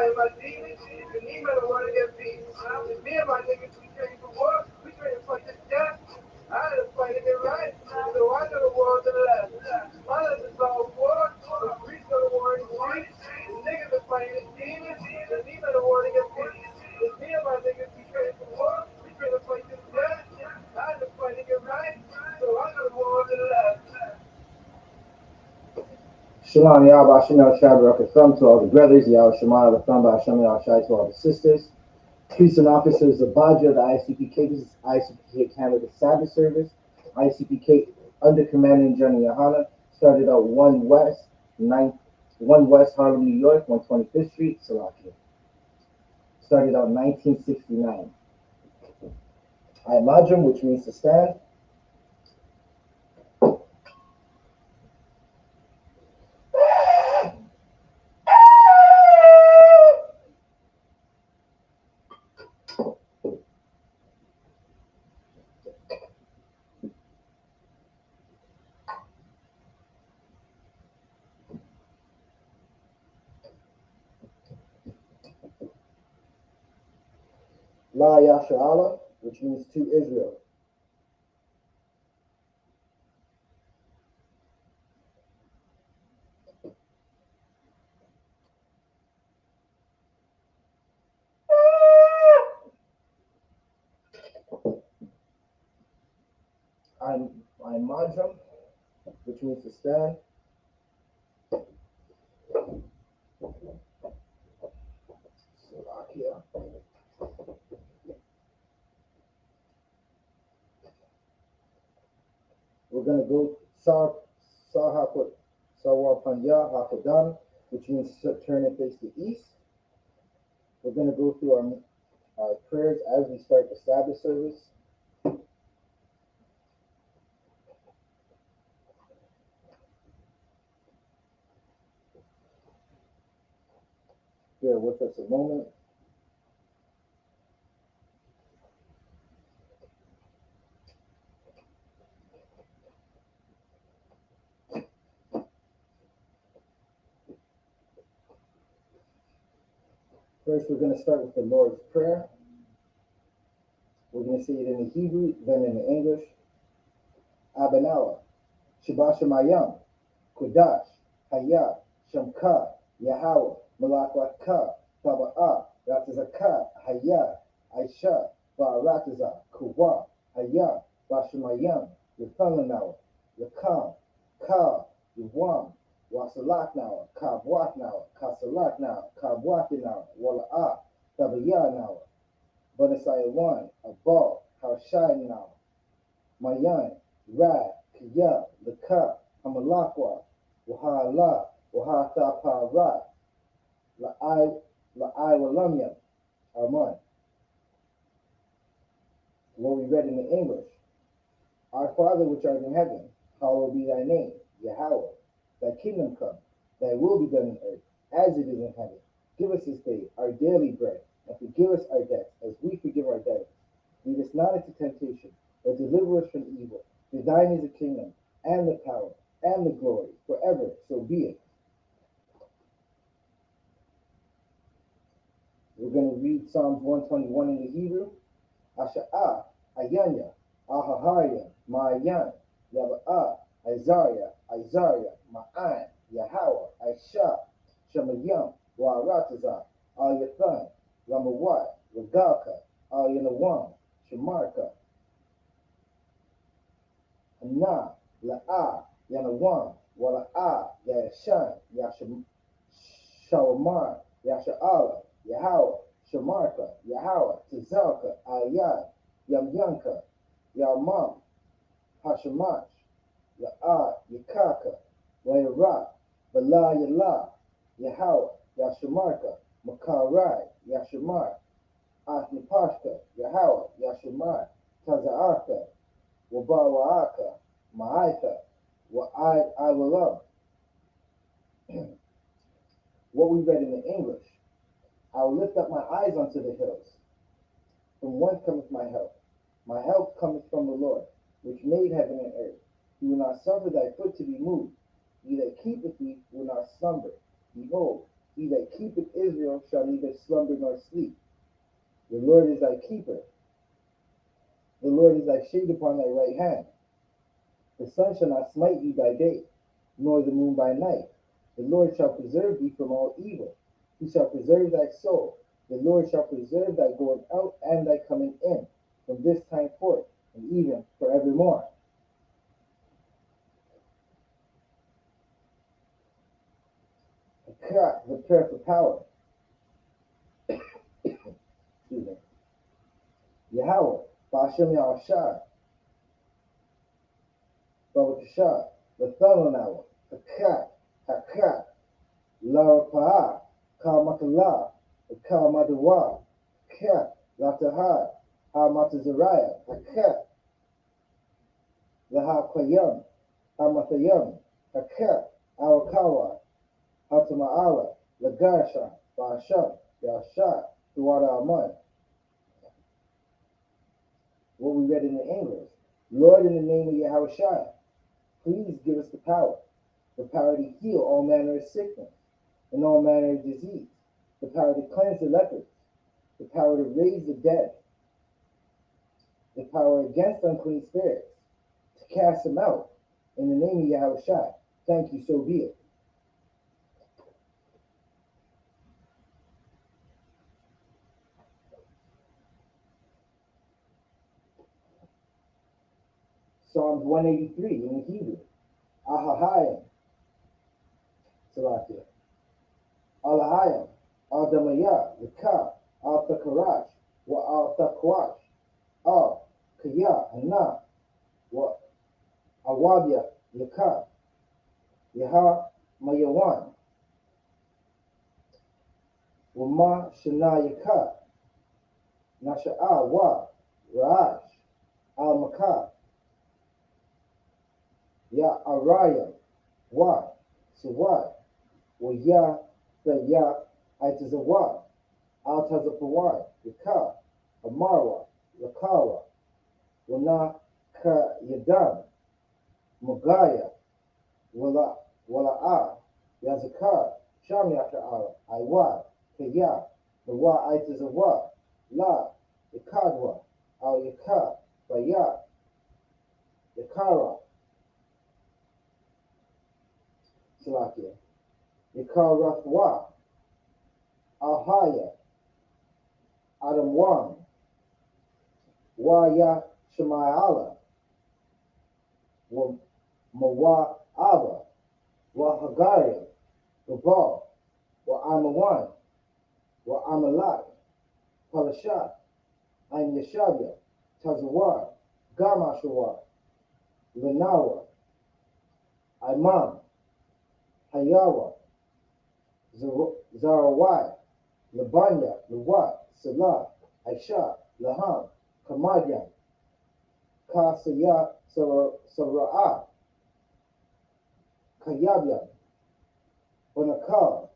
fighting my demons. The name of the word of their peace. And me and my niggas, we train for war. We train to fight this death. I had to fight it right. So I know the war to the left. My left is all war. The priest of the war in the streets. The niggas are fighting the demons. The name of the word of their peace. And me and my niggas, we train for war. We train to fight this death. I had to fight it right. So I know the war to the left. Shalom, Yahweh Hashem Shai Baruch Thumb to all the brothers, Yahweh Shema Thumb Hashem Shai to all the sisters, priests and officers of Badra, the I.S.U.P.K. This is I.S.U.P.K. Canada Sabbath service. I.S.U.P.K. under commanding General YAHANNA started out 1 West Harlem, New York, 125th Street, Salakia. Started out 1969. I.M.A.D.R.M, which means to stand. La Yasharala, which means to Israel. I.M.A.D.R.M, which means to stand. Slovakia. We're going to go Sawapanya Hakadam, which means turn and face the east. We're going to go through our prayers as we start the Sabbath service. Bear with us a moment. First, we're going to start with the Lord's Prayer. We're going to say it in the Hebrew, then in the English. Abanawa, Shabbat Shemayam, Kodash, Hayah, Shamka, Yahweh, Malakwaka, Taba'ah, Ratazaka, Hayah, Aisha, Ba'arataza, Kuwa, Hayah, Bashemayam, Yathalanawa, Yakam, Ka, Yawam, Wasalaknawa, Kabwatnawa, Kasalaknawa, Kabwatinawa, Wala'ah, Tabayanawa, Banasayawan, Abal, Harshaynawa, Mayan, Rad, Kiyah, Laka, Hamalakwa, Wahala, Wahatapara, La'ai Walamya, Arman. What we read in the English. Our Father which art in heaven, hallowed be thy name, Yahweh. Thy kingdom come, thy will be done on earth, as it is in heaven. Give us this day our daily bread, and forgive us our debts, as we forgive our debtors. Lead us not into temptation, but deliver us from evil. For thine is the kingdom, and the power, and the glory, forever, so be it. We're going to read Psalms 121 in the Hebrew. Asha'ah, Ayanya, Ahaharya, Ma'ayan, Yaba'ah, Isaiah, Ma'an, Yahweh, Aisha, Shemayam, Wa'arataza, Al-Yathan, Ramawat, Regalka, Al-Yanawam, Shemarka, Hanna, La'ah, Yanawam, Wala'ah, Yashan, Shawamar, Yasha'ala, Yahweh, Shemarka, Yahweh, Tizalka, Ayad, Yamyanka, Yamam, Hashemach, Ya'ad, Yakaka, Wayara, Bala Yala, Yahweh, Yashemarka, Makarai, Yashemar, Athnipashka, Yahweh, Yashemar, Taza'aka, Wabawa'aka, Ma'aika, Wa'iwalam. What we read in the English. I will lift up my eyes unto the hills. From whence cometh my help? My help cometh from the Lord, which made heaven and earth. He will not suffer thy foot to be moved. He that keepeth thee will not slumber. Behold, He that keepeth Israel shall neither slumber nor sleep. The Lord is thy keeper. The Lord is thy shade upon thy right hand. The sun shall not smite thee by day, nor the moon by night. The Lord shall preserve thee from all evil. He shall preserve thy soul. The Lord shall preserve thy going out and thy coming in, from this time forth, and even forevermore. The prayer for power. Excuse me. Yahweh, Ba'ashem Yahushua, Babakashah, Lathanonawa, Hakat, Lara Pa'ah, Kalmakala, Kalmadawa, Kat, Latahad, Hamatazariah, Hakat, Laha Qayam, Hamatayam, Hakat, Awakawa, Hatama'ala, Lagasha, Ba'asham, Yasha, Duwada Aman. What we read in the English. Lord, in the name of Yahushua, please give us the power to heal all manner of sickness and all manner of disease, the power to cleanse the lepers, the power to raise the dead, the power against unclean spirits, to cast them out. In the name of Yahushua, thank you, so be it. Psalms 183 in Hebrew. Ahahayim, Salakia. Alahayim, Al-Damayah, Yakah, Al-Takarash, wa Al-Takwash, Al-Kaya, Hana, wa Awabya, Yakah, Yaha, Mayawan, wa Ma Shana Yakah, Nasha'a, wa Ra'ash, Al-Makah, Ya Araya, wa Suwad, wa Ya, the Ya, Itazawad, Al-Tazapawad, Yakah, Amarwa, Lakawa, Wana Ka Yadam, Magaya, Wala'a, Yazakar, Shamyaka'ala, Iwa, Kaya, the Wa Itazawa, La, Yakadwa, Al Yaka, Baya, Yakara, Salakia, Yakarathwa, Alhaya, Adamwan, Waya Shemayala, Mawa Aba, Wa Hagaya, Gabal, Wa Amawan, Wa Amalak, Palashat, Ain Yashabya, Tazawar, Gamashawar, Lanawa, Imam, Hayawa, Zarawai, Labanya, Lawat, Salah, Aisha, Laham, Kamadyan, Kasaya, Sara'ah, Kayabyan, Banakal,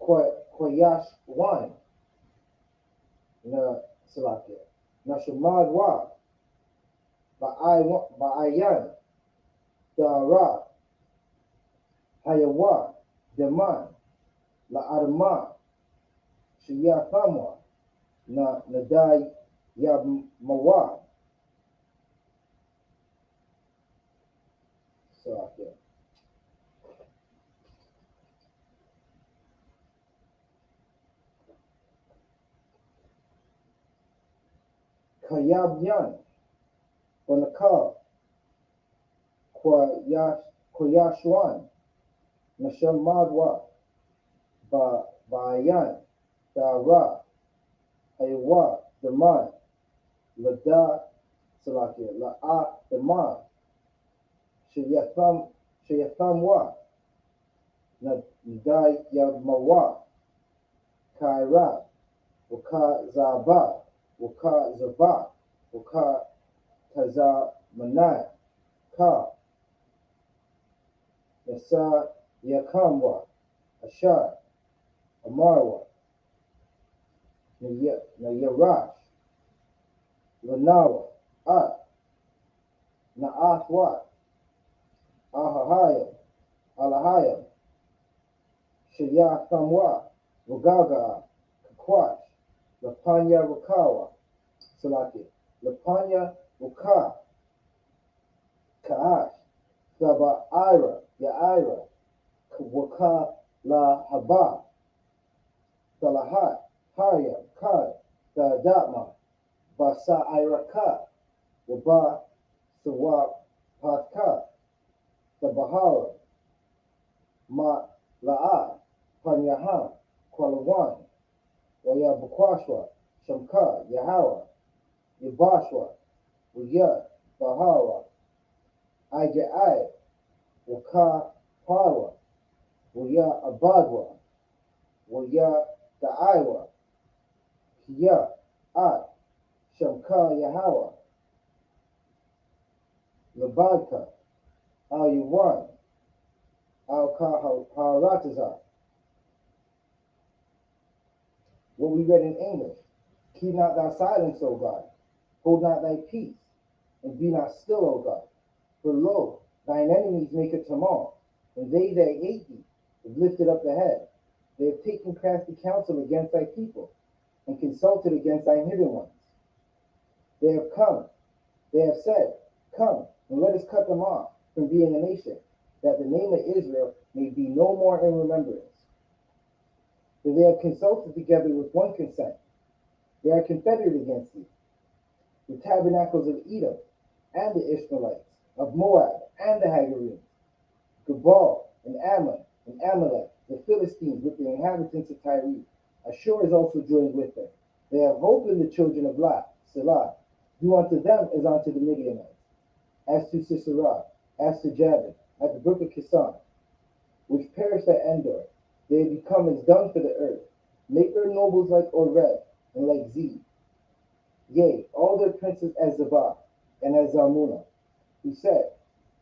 Koyash Wine, Na Salakia, Nashamad Wa, Ba'ayan, Dara, Hayawa, Deman, La'adama, Shiyathamwa, Na Nadai Yabmawa. Salakia. Kayabyan, Banakal, Koyashwan, Nashamadwa, Ba'ayan, Dara, Hayawa, Daman, Lada, Salakia, La'a, Daman, Shayathamwa, Nadai Yabmawa, Kaira, Waka Zaba, Waka Zaba, Waka Taza Manai, Ka, Nasa Yakamwa, Ashar, Amarwa, Nayarash, Lanawa, Na'athwa, Ahahayam, Alahayam, Ya Thamwa, Wagaga, Kakwash, Lapanya Wakawa, Salaki, Lapanya Waka, Kaash, Saba Ira, Yaira, Waka La Haba, Salahat, Harya, Kad, Datma, Basa Iraka, Waba, Sawab, Patka, Sabahara, Ma La'a, Panyahan, Kwalawan, Waya Bukwashwa, Shamka, Yahawa, Yabashwa, Waya, Bahara, Ijai, Waka, Parwa, Waya Abadwa, Waya Daiwa, Hiya, At, Shamka, Yahawa, Labadka, Al Yuwan, Al Kaharataza. What we read in English. Keep not thy silence, O God. Hold not thy peace, and be not still, O God. For lo, thine enemies make a tumult, and they that hate thee have lifted up the head. They have taken crafty counsel against thy people, and consulted against thine hidden ones. They have come, they have said, Come, and let us cut them off from being a nation, that the name of Israel may be no more in remembrance. For they have consulted together with one consent. They are confederate against thee. The tabernacles of Edom, and the Ishmaelites, of Moab, and the Hagarenes, Gebal, and Ammon, and Amalek, the Philistines with the inhabitants of Tyre. Ashur is also joined with them. They have hope in the children of Lot, Selah. Do unto them as unto the Midianites. As to Sisera, as to Jabin, at the brook of Kison, which perished at Endor, they have become as dung for the earth. Make their nobles like Oreb, and like Zeb. Yea, all their princes as Zabah, and as Zalmunna, who said,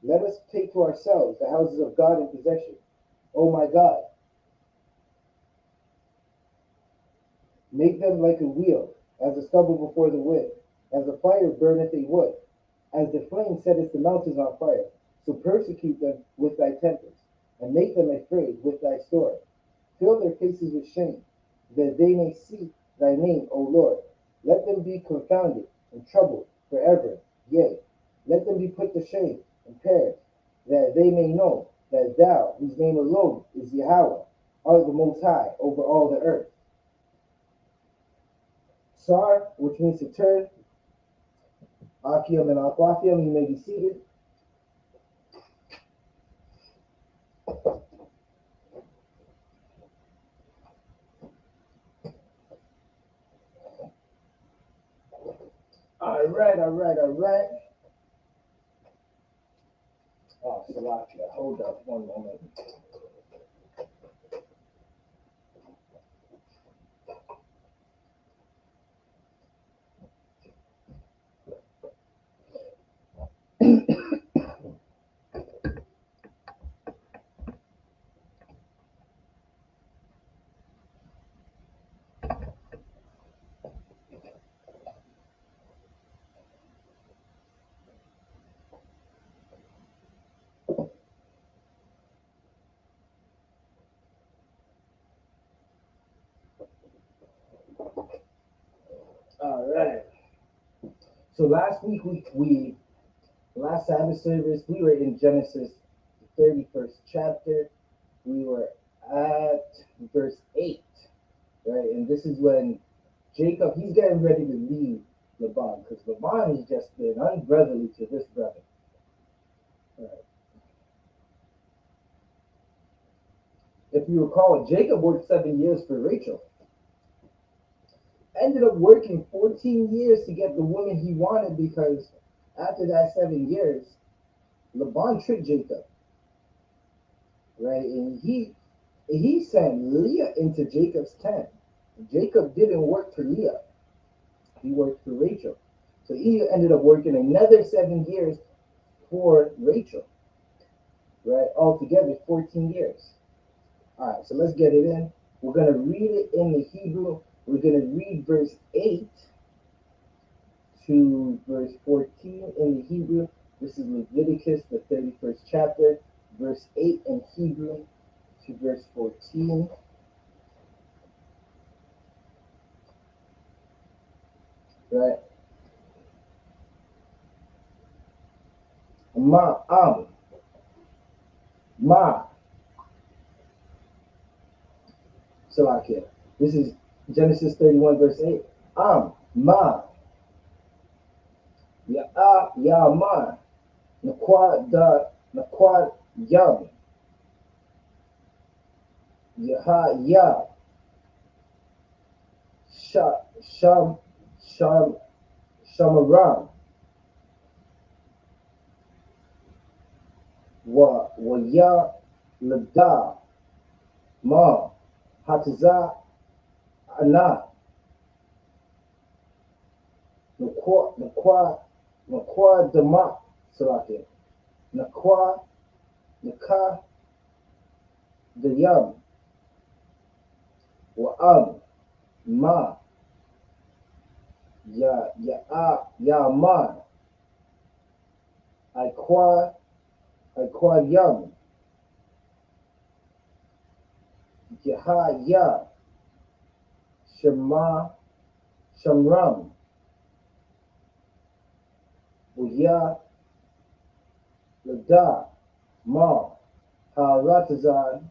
Let us take to ourselves the houses of God in possession. O my God, make them like a wheel, as the stubble before the wind, as the fire burneth a wood, as the flame setteth the mountains on fire. So persecute them with thy tempest, and make them afraid with thy sword. Fill their faces with shame, that they may see thy name, O Lord. Let them be confounded and troubled forever. Yea, let them be put to shame and perish, that they may know that thou, whose name alone is Yahweh, art the Most High over all the earth. Sar, which means to turn, Akium and Aquafium, you may be seated. All right. Oh, Salakia, hold up one moment. All right. So last week last Sabbath service we were in Genesis, the 31st chapter. We were at verse 8, right? And this is when Jacob, he's getting ready to leave Laban, because Laban has just been unbrotherly to this brother. Right. If you recall, Jacob worked 7 years for Rachel. Ended up working 14 years to get the woman he wanted, because after that 7 years, Laban tricked Jacob, right? And he sent Leah into Jacob's tent. Jacob didn't work for Leah; he worked for Rachel. So he ended up working another 7 years for Rachel, right? Altogether, 14 years. All right, so let's get it in. We're going to read it in the Hebrew. We're going to read verse 8 to verse 14 in the Hebrew. This is Leviticus, the 31st chapter, verse 8 in Hebrew to verse 14 right? Ma, ma, Salakia. This is Genesis 31, verse 8. Ma, ya, ma, naquad, yum, ya, sham, sham, shamaram, wa ya, lada, ma, hataza, ana, nakwa, dama, Salakia. Nakwa, naka, the yum, wa ma, ya ma, I quad yum, ya, shamram, ya, lada, ma, haratazan,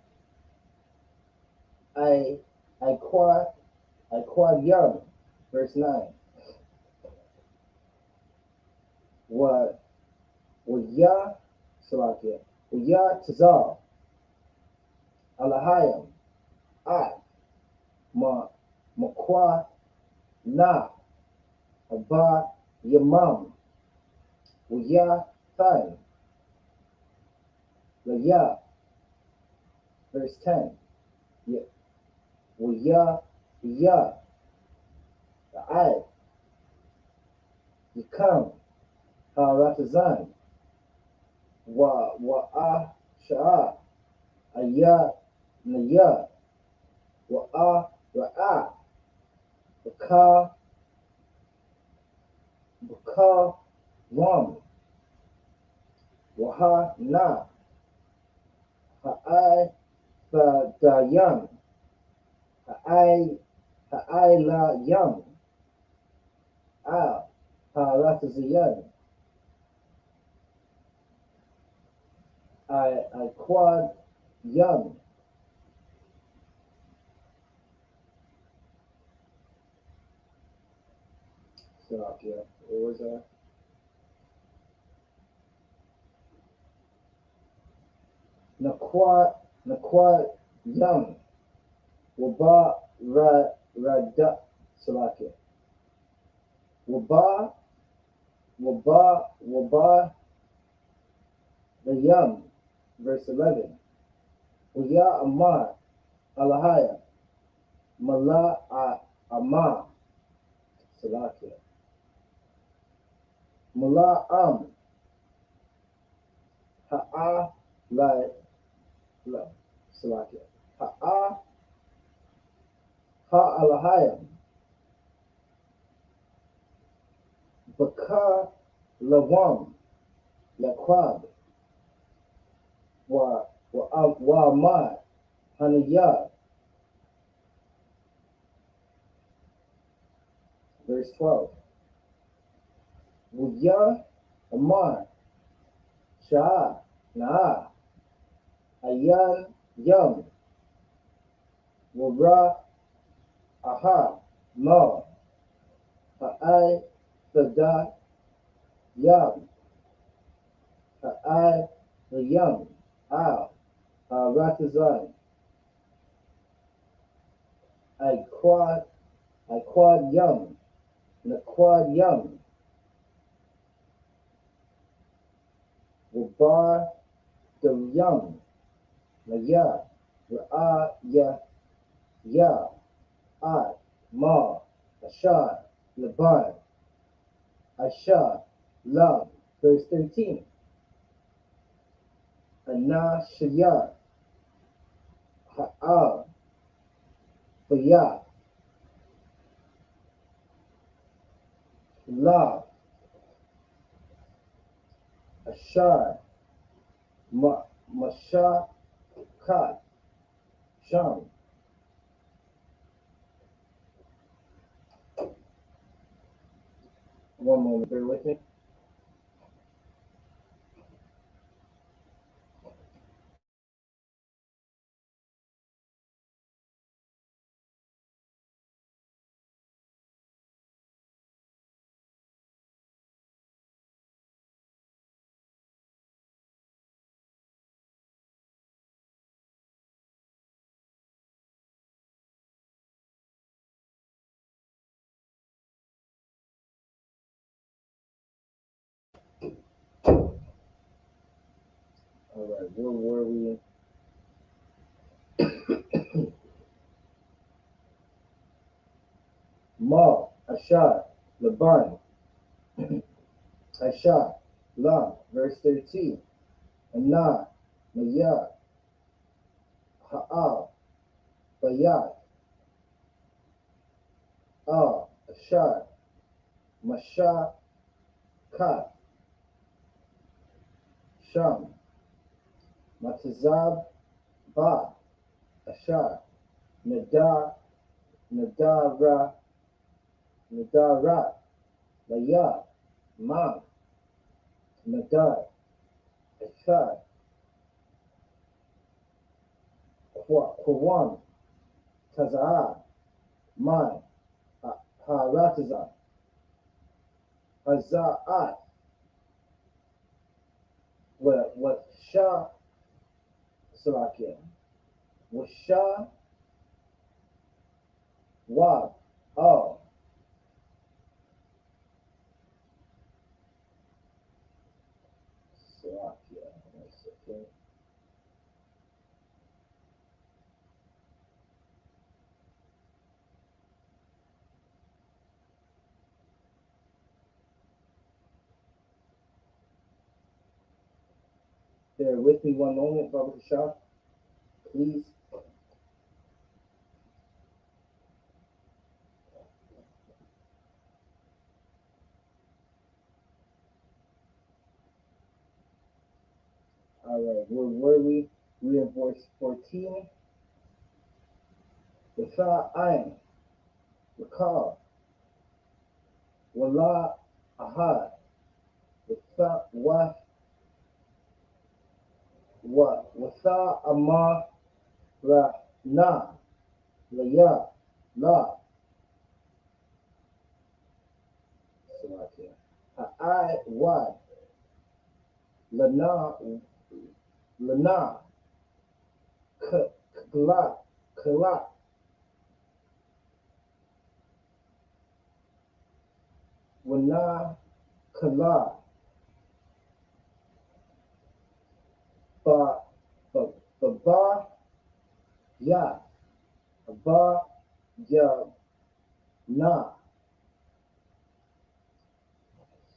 I quad yum, verse 9. Wa ya, Salakia, ya tazal, alahayim, I, makwa, na, aba, yamam, ya, time, ya, verse 10. Ya, I, Yikam, haratazan, sha'a, aya, naya, ra'a, baka, ram, na, ha'ai, dayan, ha'ai la yam, haratazayan, I quad yam, so yeah, what was that? Naquad yam, waba rada, Salakia. Waba, the yam, verse 11. Uya amar, alahaya, mala amar, Salakia. Mala ha'a la, Salakia. Alahaya, baka lawam, yakwab, wa amar, haniyah, verse 12. Wuya amar, sha'a, na'a, ayan, yam, wara, aha, ma, ha'ai, sada, yam, ha'ai, yam, ratazan, I quad yam, naquad yam, wabar, the yam, naya, ra'a, ya, ma, ashar, laban, ashar, lam, verse 13. Ana, shayar, ha'al, bayah, la, ashar, masha, kat, sham. One moment, bear with me. All right, where were we? Ma, Ashar, Laban, Ashar, Lam, verse 13. Anah, Mayah, Ha'al, Bayat, Al, Ashar, Masha, Kat, Sham, Matazab, Ba, Ashar, Nadar, Nadara, Nadarat, Layab, Man, Nadar, Ashar, Quwan, Tazaa, Man, Haratazah, Haza'at, what Shah, Salakia, what Shah, Wab, oh, Salakia, that's okay. Bear with me one moment, Baba Shah, please. All right, where were we? We in verse 14. The Ayin, the Ka, Wala Ahad, the Wasa Amah Ra Na, Laya, La, Salakia. Ha'ai Wad, Lana, Lana, Kala, Kala, Wana, Kala, Ba, Ba, Ya, Ba, Ya, Na,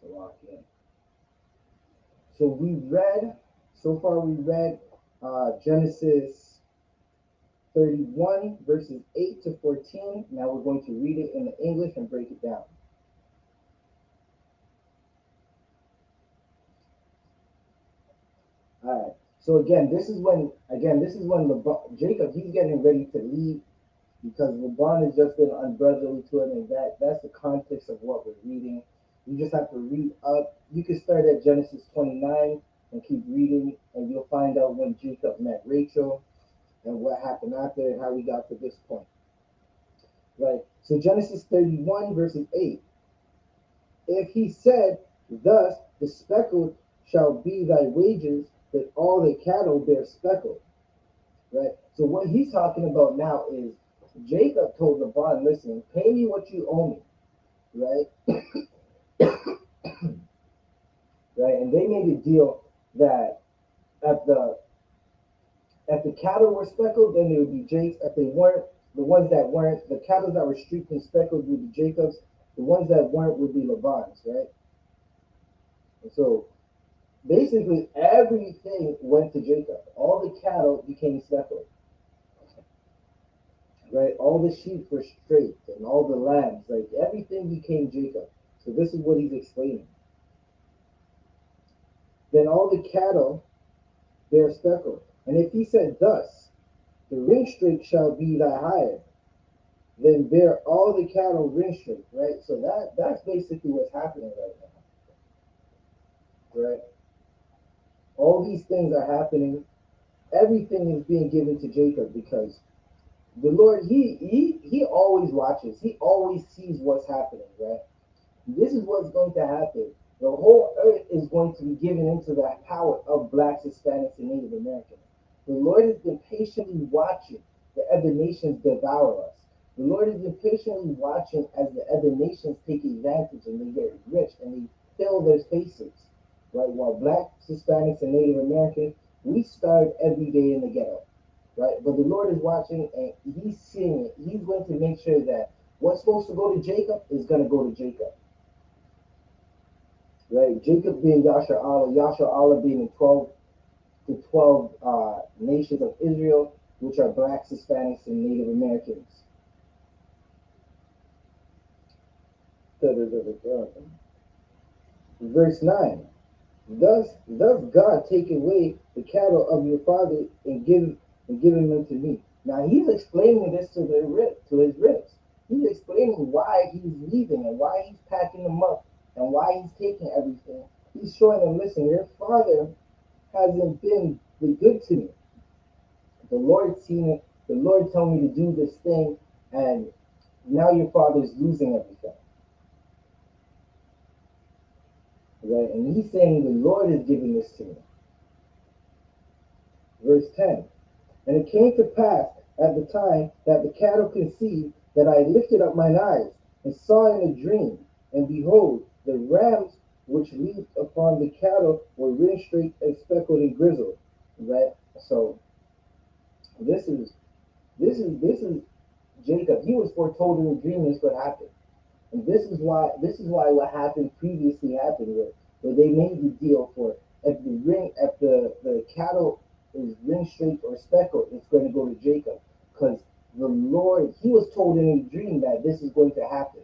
Salakia. So so far we read Genesis 31 verses 8 to 14. Now we're going to read it in the English and break it down. All right. So this is when Jacob, he's getting ready to leave because Laban has just been unbrotherly to him, and that's the context of what we're reading. You just have to read up. You can start at Genesis 29 and keep reading, and you'll find out when Jacob met Rachel and what happened after and how we got to this point. Right? So Genesis 31 verses 8. If he said, thus the speckled shall be thy wages, that all the cattle bear speckled. Right? So what he's talking about now is Jacob told Laban, listen, pay me what you owe me. Right? Right? And they made a deal that if the cattle were speckled, then they would be Jake's. If they weren't, the ones that weren't, the cattle that were streaked and speckled would be Jacob's. The ones that weren't would be Laban's, right? And so basically everything went to Jacob. All the cattle became speckled, right? All the sheep were straight and all the lambs, like everything became Jacob. So this is what he's explaining. Then all the cattle bear speckled. And if he said thus, the ringstake shall be thy hire, then bear all the cattle ring straight, right? So that's basically what's happening right now, right? All these things are happening. Everything is being given to Jacob because the Lord, he always watches. He always sees what's happening, right? This is what's going to happen. The whole earth is going to be given into the power of blacks, Hispanics, and Native Americans. The Lord has been patiently watching the other nations devour us. The Lord has been patiently watching as the other nations take advantage and they get rich and they fill their spaces. Right? While blacks, Hispanics, and Native Americans, we starve every day in the ghetto. Right? But the Lord is watching and He's seeing it. He's going to make sure that what's supposed to go to Jacob is going to go to Jacob. Right? Jacob being Yasha Allah being the 12 nations of Israel, which are blacks, Hispanics, and Native Americans. Verse 9. Thus God take away the cattle of your father and give them unto me. Now he's explaining this to his ribs. He's explaining why he's leaving and why he's packing them up and why he's taking everything. He's showing them, listen, your father hasn't been the good to me. The Lord seen it. The Lord told me to do this thing, and now your father's losing everything. Right? And he's saying the Lord is giving this to me. Verse 10. And it came to pass at the time that the cattle conceived that I lifted up mine eyes and saw in a dream, and behold, the rams which leaped upon the cattle were ring straight and speckled and grizzled. Right? So this is Jacob. He was foretold in a dream this would happen. And this is why what happened previously happened where they made the deal for if the cattle is ring straight or speckled, it's going to go to Jacob. Because the Lord, he was told in a dream that this is going to happen.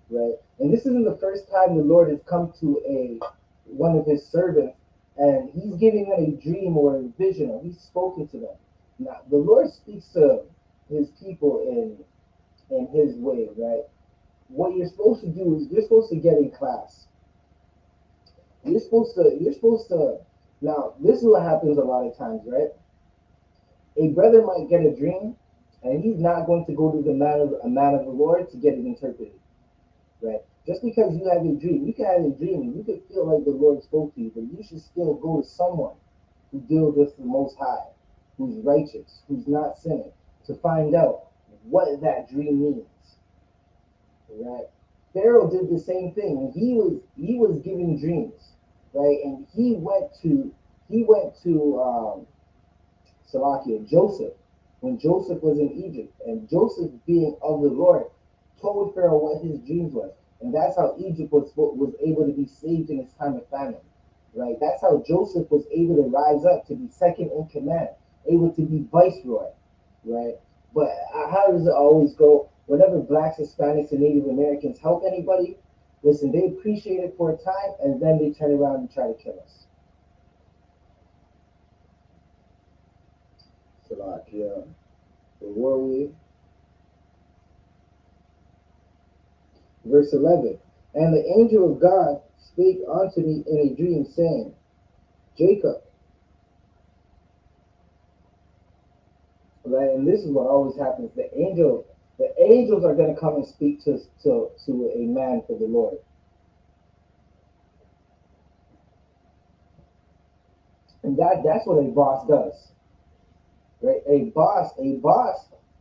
Right? And this isn't the first time the Lord has come to a one of his servants and he's giving them a dream or a vision or he's spoken to them. Now the Lord speaks to his people in his way, right? What you're supposed to do is you're supposed to get in class. You're supposed to now this is what happens a lot of times, right? A brother might get a dream and he's not going to go to a man of the Lord to get it interpreted. Right? Just because you have a dream, you can have a dream and you can feel like the Lord spoke to you, but you should still go to someone who deals with the Most High, who's righteous, who's not sinning, to find out what that dream means. Right? Pharaoh did the same thing. He was given dreams, right? And he went to Salakia, Joseph, when Joseph was in Egypt, and Joseph, being of the Lord, told Pharaoh what his dreams was, and that's how Egypt was able to be saved in its time of famine, right? That's how Joseph was able to rise up to be second in command, able to be viceroy, right? But how does it always go? Whenever blacks, Hispanics, and Native Americans help anybody, listen, they appreciate it for a time, and then they turn around and try to kill us. Salakia, the war we Verse 11. And the angel of God spake unto me in a dream, saying, Jacob. Right? And this is what always happens. The angels are going to come and speak to a man for the Lord. And that's what a boss does. Right? A boss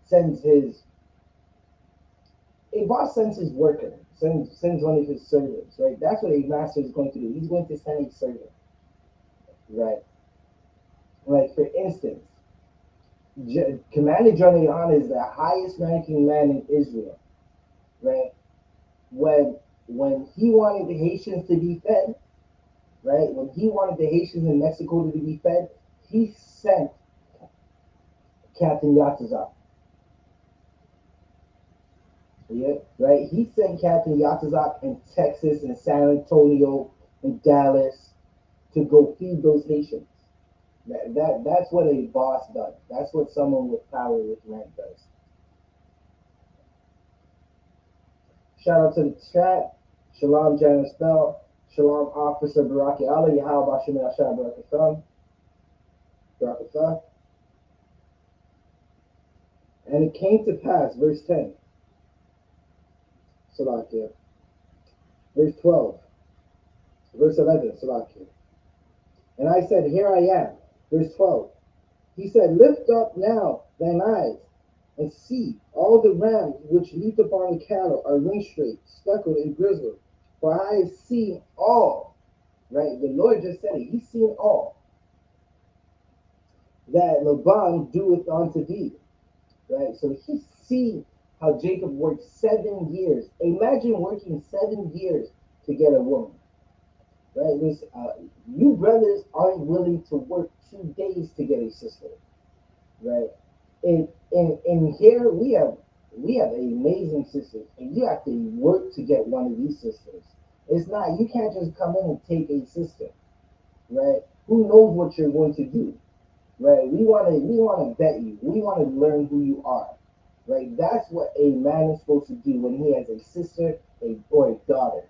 sends his sends his worker, sends one of his servants, right? That's what a master is going to do. He's going to send a servant. Right? Like for instance, Commander Johnny is the highest ranking man in Israel, right? When he wanted the Haitians to be fed, right? When he wanted the Haitians in Mexico to be fed, he sent Captain Yatazak. Yeah, right? He sent Captain Yatazak in Texas and San Antonio and Dallas to go feed those Haitians. That's what a boss does. That's what someone with power with rank does. Shout out to the chat. Shalom, Janice Bell. Shalom, Officer Baraki Allah. Yahweh Bashim Yashab Barakathan. Barakathan. And it came to pass, verse 10. Salakia. Verse 12. Verse 11. Salakia. And I said, Here I am. Verse 12. He said, Lift up now thine eyes, and see, all the rams which leap upon the cattle are ring-straight, speckled, and grizzled. For I have seen all. Right? The Lord just said it. He's seen all that Laban doeth unto thee. Right? So he's seen how Jacob worked 7 years. Imagine working 7 years to get a woman. Right? You brothers aren't willing to work 2 days to get a sister. Right? In here we have amazing sisters, and you have to work to get one of these sisters. It's not, you can't just come in and take a sister. Right? Who knows what you're going to do? Right? We wanna vet you. We want to learn who you are. Right? That's what a man is supposed to do when he has a sister, or a daughter.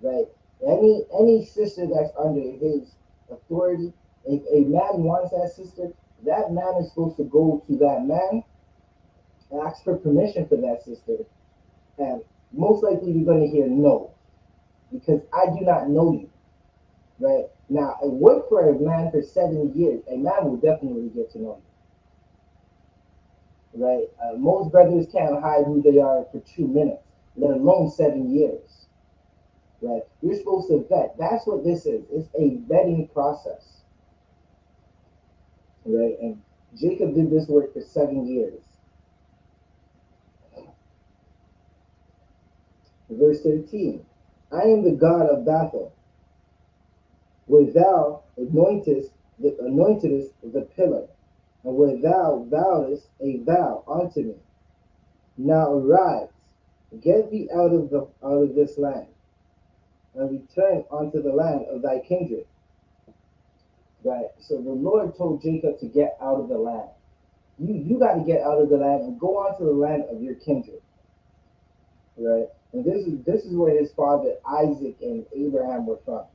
Right? Any sister that's under his authority, if a man wants that sister, that man is supposed to go to that man and ask for permission for that sister. And most likely you're going to hear no, because I do not know you. Right? Now, I work for a man for 7 years. A man will definitely get to know you. Right? Most brothers can't hide who they are for 2 minutes, let alone 7 years. Right? You're supposed to vet. That's what this is. It's a vetting process. Right? And Jacob did this work for 7 years. Verse 13. I am the God of Bethel, where thou anointest the pillar, and where thou vowest a vow unto me. Now arise, get thee out of this land, and return unto the land of thy kindred. Right? So the Lord told Jacob to get out of the land. You got to get out of the land and go on to the land of your kindred. Right? And this is where his father Isaac and Abraham were from.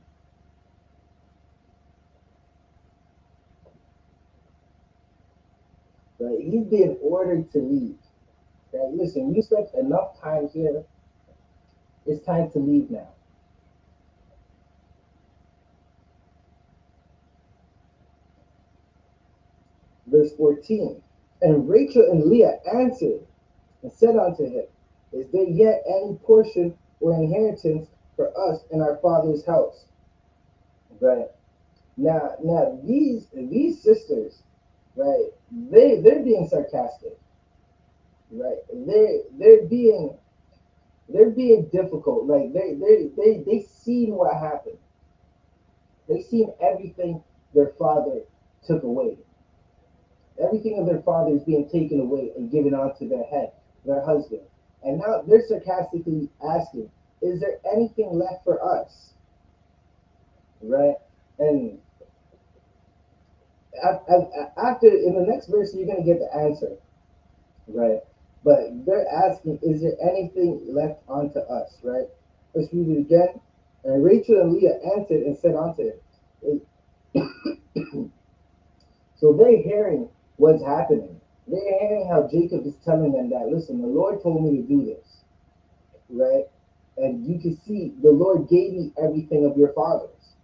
Right? He's being ordered to leave. Right? Listen, you spent enough time here. It's time to leave now. Verse 14. And Rachel and Leah answered and said unto him, Is there yet any portion or inheritance for us in our father's house? Right. Now these sisters, right, they're being sarcastic. Right. They're being difficult. Like they seen what happened. They seen everything their father took away. Everything of their father is being taken away and given onto their head, their husband. And now they're sarcastically asking, Is there anything left for us? Right? And after, in the next verse, you're going to get the answer. Right? But they're asking, Is there anything left unto us? Right? Let's read it again. And Rachel and Leah answered and said unto him, So they're hearing what's happening. They're hearing how Jacob is telling them that, listen, the Lord told me to do this, right? And you can see the Lord gave me everything of your fathers.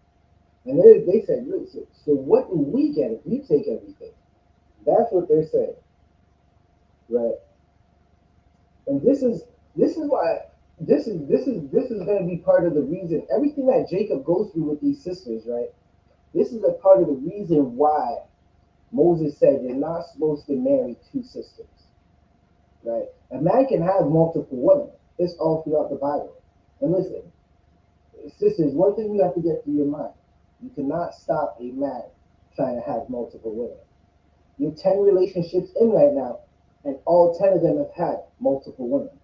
And they said, listen, so what do we get if you take everything? That's what they're saying, right? And this is why this is going to be part of the reason everything that Jacob goes through with these sisters, right? This is a part of the reason why Moses said you're not supposed to marry 2 sisters. Right? A man can have multiple women. It's all throughout the Bible. And listen, sisters, one thing you have to get through your mind. You cannot stop a man trying to have multiple women. You're 10 relationships in right now, and all 10 of them have had multiple women.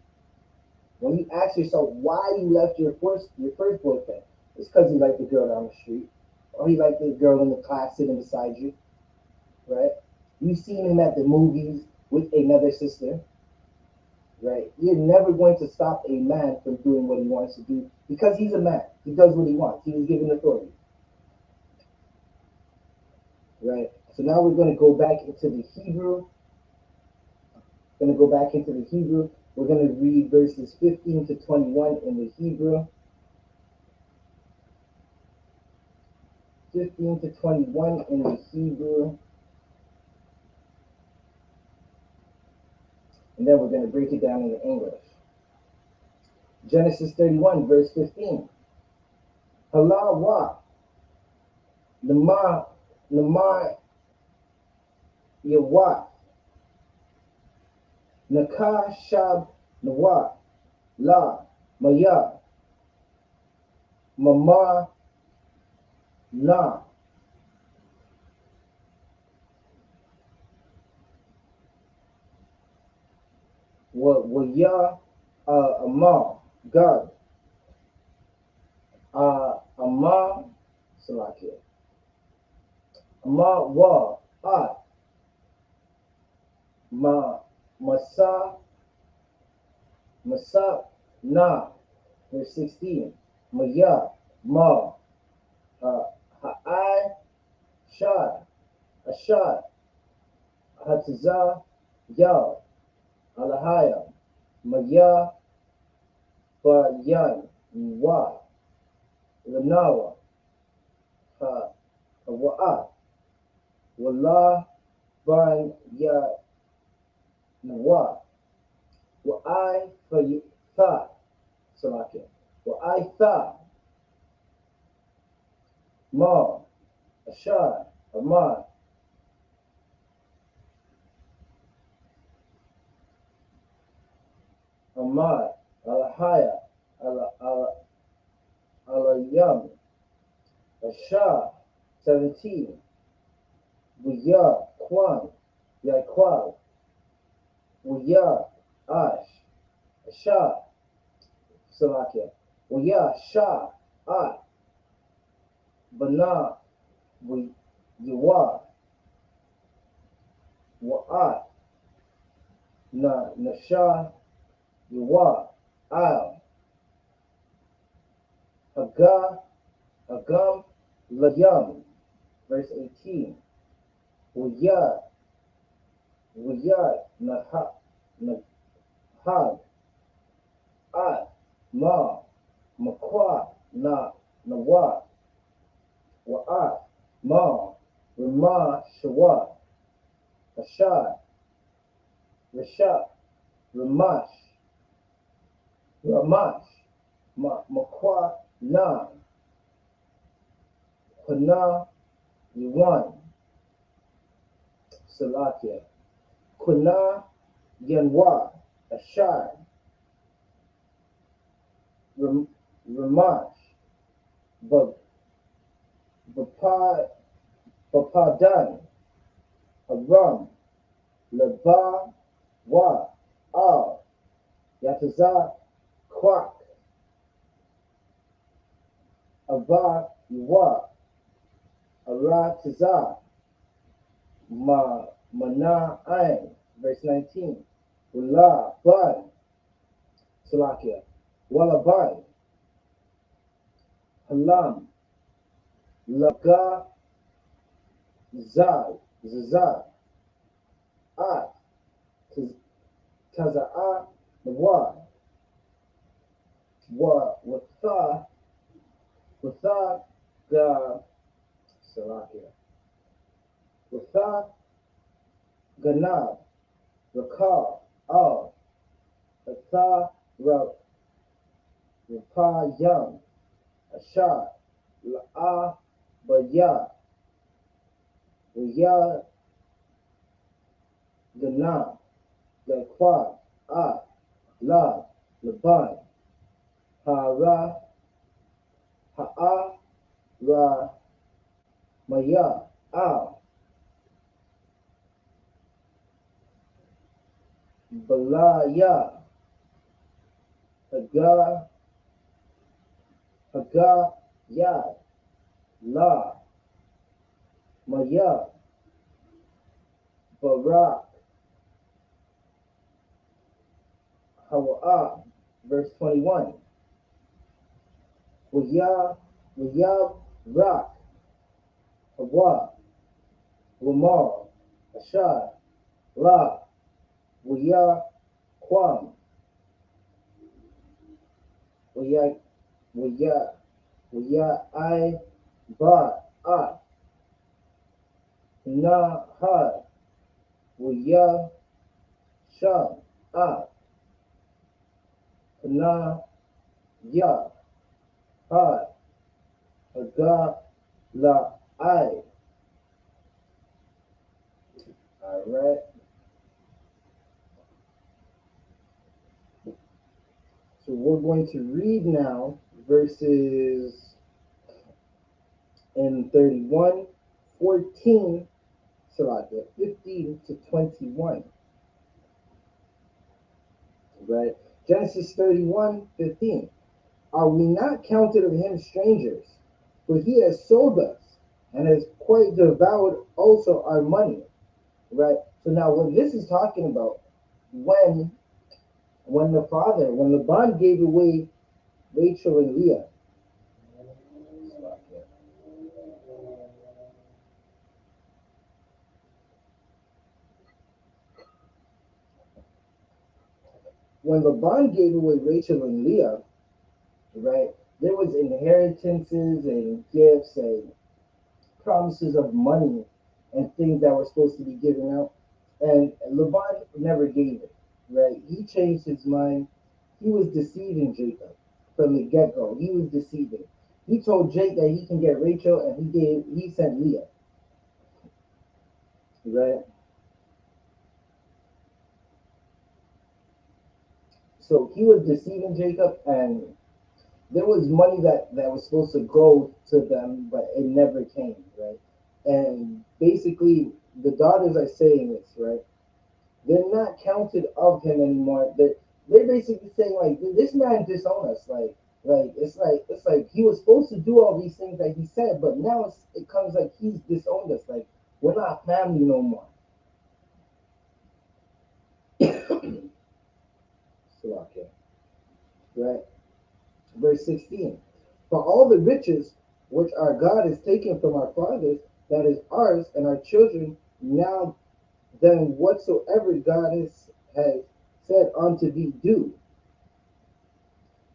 When you ask yourself why you left your first boyfriend, it's because he liked the girl down the street, or he liked the girl in the class sitting beside you, right? You've seen him at the movies with another sister, right? You're never going to stop a man from doing what he wants to do because he's a man. He does what he wants. He was given authority, right? So now we're going to go back into the Hebrew. Going to go back into the Hebrew. We're going to read verses 15 to 21 in the Hebrew. 15 to 21 in the Hebrew. And then we're going to break it down in the English. Genesis 31, verse 15. Hala wa nama yawa naka shab nawa la maya mama na wa ya ama God ama salakia ama wa masa na, verse 16. Maya ma ha'ai shad ashad hataza ya alahaya maya bayan wa lanawa wa'a wallah ban ya nawa wa'ai fa salakia wa'ai fa ma ashad amad amad alahaya alayam ashad 17. Wiya Kwan Yaqual Wiya Ash Asha Salakia Wiya Shah At Bana Wiwa Wa'at Na Nasha Yawa Al Agam Layam, verse 18. Wiya Nahad At Ma Makwa Na Nawa Wa'at Ma Rama Shawa Ashad Rashat Ramash Makwa Na Kuna Yuan Salakia Kuna Yanwa Ashad Ramash Bapadan Aram Leba Wa Al Yataza Kwak Ava Iwa Aratiza Mana Ain, verse 19. Ula Ban Salakia Walaban Halam Laga Zazar At Taza'a Wa Watha Ga Salakia Watha Ganab Rakal Al Atha Rapa Yam Ashad La'a Baya Waya Ganab Yaquad At La Laban Hara Ha'a Ra Maya Al Balaya Haga Yad La Maya Barak Hawa'ah, verse 21. Wayab Rak, Hawa, Wamal, Ashar, La, Waya Kwam, Waya Waya Waya I Ba A Na Ha Waya Sham A Na Ya Ha Aga La I. Alright. So we're going to read now verses in 31, 14, Salakia, 15 to 21. Right? Genesis 31, 15. Are we not counted of him strangers? For he has sold us and has quite devoured also our money. Right? So now what this is talking about, when when Laban gave away Rachel and Leah, when Laban gave away Rachel and Leah, right, there was inheritances and gifts and promises of money and things that were supposed to be given out. And Laban never gave it, right? He changed his mind. He was deceiving Jacob from the get-go. He was deceiving. He told Jake that he can get Rachel, and he sent Leah, right? So he was deceiving Jacob, and there was money that was supposed to go to them, but it never came, right? And basically, the daughters are saying this, right? They're not counted of him anymore. They're basically saying like this man disowned us. Like he was supposed to do all these things that he said, but now it comes like he's disowned us. Like we're not family no more. So okay, right? Verse 16. For all the riches which our God has taken from our fathers, that is ours and our children, now then whatsoever God has said unto thee do.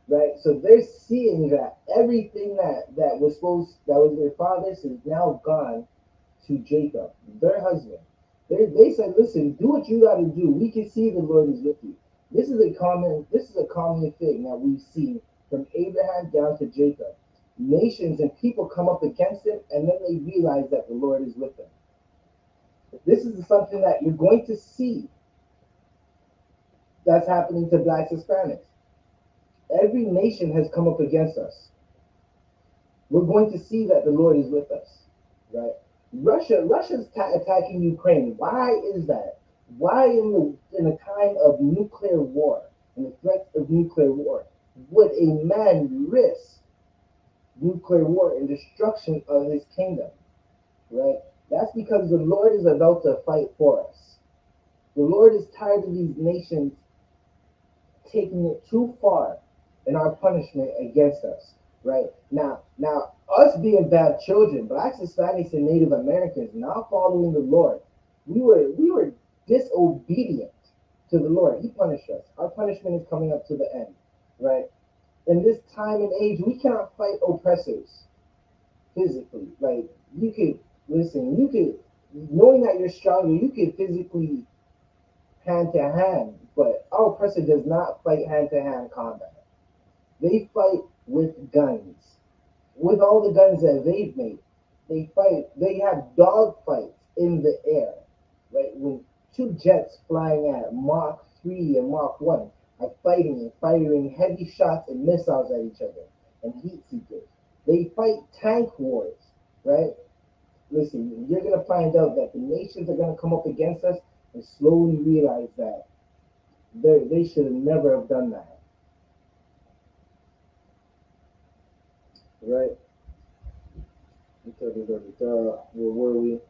Right? So they're seeing that everything that was their father's is now gone to Jacob, their husband. They said, listen, do what you gotta do. We can see the Lord is with you. This is a common thing that we've seen from Abraham down to Jacob. Nations and people come up against him and then they realize that the Lord is with them. This is something that you're going to see that's happening to blacks, Hispanics. Every nation has come up against us. We're going to see that the Lord is with us, right? Russia's attacking Ukraine. Why is that? Why in a time of nuclear war and the threat of nuclear war would a man risk nuclear war and destruction of his kingdom, right? That's because the Lord is about to fight for us. The Lord is tired of these nations taking it too far in our punishment against us, right? Now, us being bad children, blacks, Hispanics, and Native Americans not following the Lord, we were disobedient to the Lord. He punished us. Our punishment is coming up to the end, right? In this time and age, we cannot fight oppressors physically. Like you could listen, you could knowing that you're stronger, you could physically hand to hand, but our oppressor does not fight hand to hand combat. They fight with guns. With all the guns that they've made, they fight. They have dog fights in the air, right? When two jets flying at Mach 3 and Mach 1 are fighting and firing heavy shots and missiles at each other and heat seekers. They fight tank wars, right? Listen, you're gonna find out that the nations are gonna come up against us and slowly realize that they should never have done that, right? Where were we?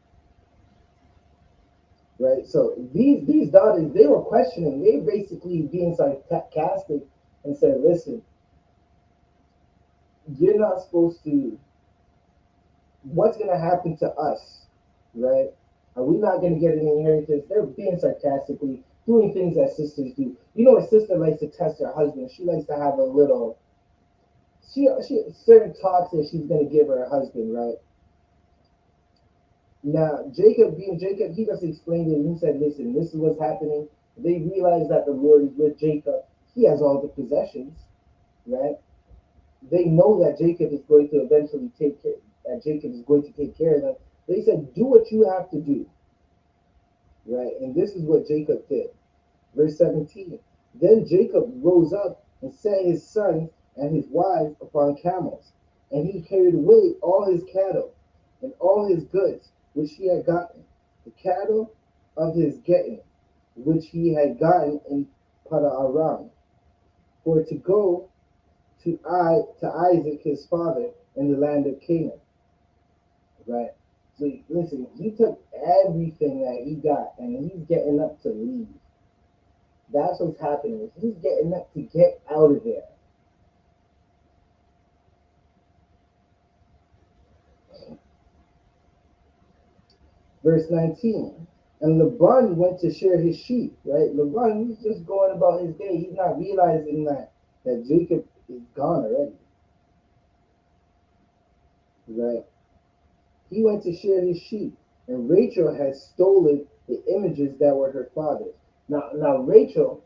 right? So these daughters, they were questioning. They were basically being sarcastic and said, "Listen, you're not supposed to. What's gonna happen to us, right? Are we not gonna get an inheritance?" They're being sarcastically doing things that sisters do. You know, a sister likes to test her husband. She likes to have a little. She certain talks that she's gonna give her husband, right? Now, Jacob, being Jacob, he just explained it. He said, "Listen, this is what's happening." They realize that the Lord is with Jacob. He has all the possessions, right? They know that Jacob is going to eventually take care. That Jacob is going to take care of them. They said, "Do what you have to do," right? And this is what Jacob did. Verse 17. Then Jacob rose up and set his sons and his wives upon camels, and he carried away all his cattle and all his goods which he had gotten, the cattle of his getting, which he had gotten in Paddan, for to go to Isaac his father in the land of Canaan. Right. So listen, he took everything that he got, and he's getting up to leave. That's what's happening. He's getting up to get out of there. Verse 19. And Laban went to share his sheep, right? Laban, he's just going about his day. He's not realizing that Jacob is gone already, right? He went to share his sheep, and Rachel had stolen the images that were her father's. Now Rachel,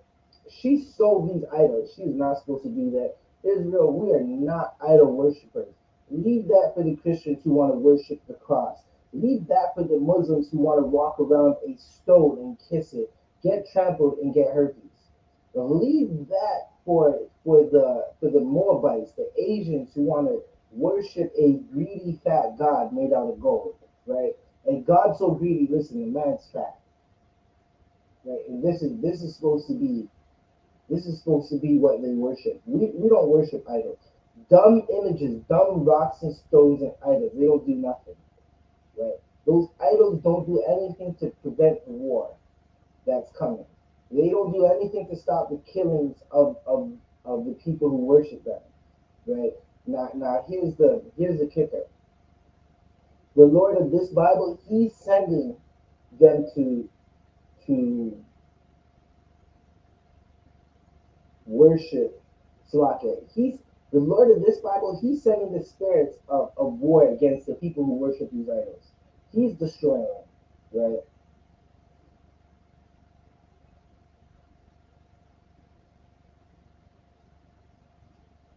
she stole these idols. She's not supposed to do that. Israel, we are not idol worshippers. Leave that for the Christians who want to worship the cross. Leave that for the Muslims who want to walk around a stone and kiss it, get trampled and get herpes. Leave that for the Moabites, the Asians who want to worship a greedy fat god made out of gold, right? And God's so greedy. Listen, the man's fat, right? And this is supposed to be what they worship. We don't worship idols. Dumb images, dumb rocks and stones and idols. They don't do nothing, right? Those idols don't do anything to prevent the war that's coming. They don't do anything to stop the killings of the people who worship them, right? Now here's the kicker. The Lord of this Bible, He's sending them to worship Slakia. He's the Lord of this Bible, He's sending the spirits of war against the people who worship these idols. He's destroying them, right?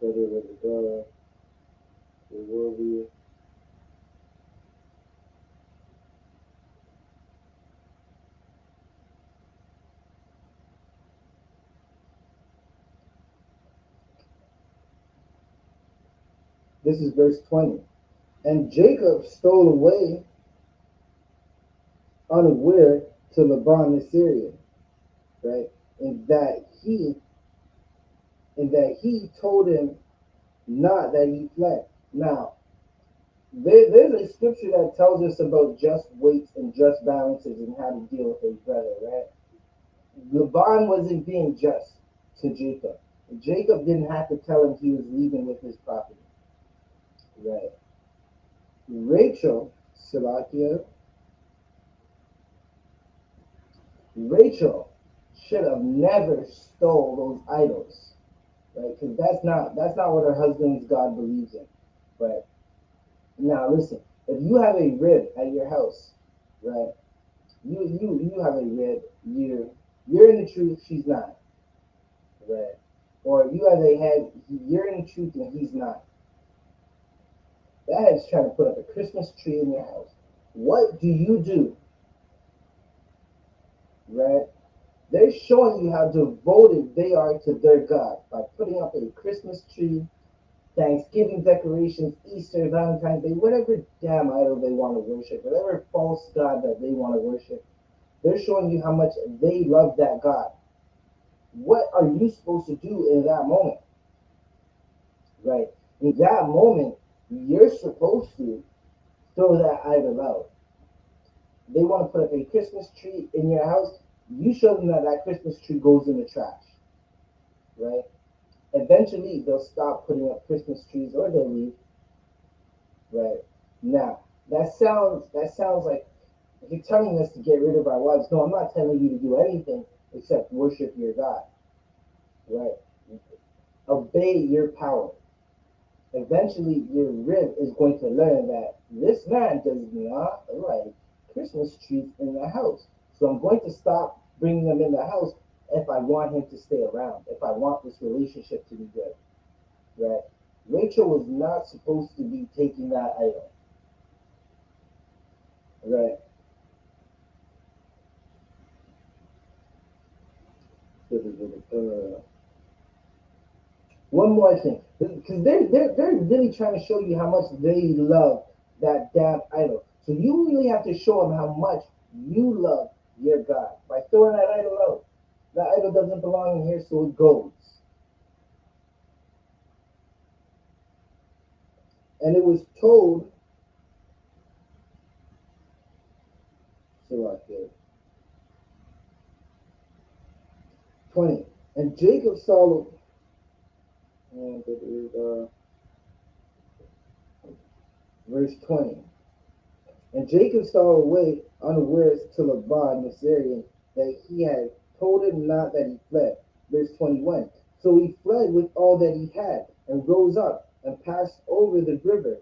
There will be. This is verse 20. And Jacob stole away unaware to Laban the Syrian, right? And that he told him not that he fled. Now, there's a scripture that tells us about just weights and just balances and how to deal with his brother, right? Laban wasn't being just to Jacob. Jacob didn't have to tell him he was leaving with his property, right? Rachel, Salakia, Rachel should have never stole those idols, right? Because that's not what her husband's God believes in, right? Now listen, if you have a rib at your house, right? You have a rib, you're in the truth, she's not, right? Or you have a head, you're in the truth and he's not. That head's trying to put up a Christmas tree in your house. What do you do, right? They're showing you how devoted they are to their God by putting up a Christmas tree, Thanksgiving decorations, Easter, Valentine's Day, whatever damn idol they want to worship, whatever false god that they want to worship. They're showing you how much they love that God. What are you supposed to do in that moment? Right? In that moment, you're supposed to throw that idol out. they want to put up a Christmas tree in your house, you show them that that Christmas tree goes in the trash, right? Eventually, they'll stop putting up Christmas trees or they'll leave, right? Now, that sounds like you're telling us to get rid of our wives. No, I'm not telling you to do anything except worship your God, right? Obey your power. Eventually, your rib is going to learn that this man does not like Christmas trees in the house. So I'm going to stop bringing them in the house if I want him to stay around, if I want this relationship to be good, right? Rachel was not supposed to be taking that idol, right? One more thing, because they're really trying to show you how much they love that damn idol. So you really have to show them how much you love your God by throwing that idol out. That idol doesn't belong in here, so it goes. And it was told, so like 20. And Jacob saw, verse 20. And Jacob saw away unawares to Laban the Syrian that he had told him not that he fled. Verse 21. So he fled with all that he had and rose up and passed over the river.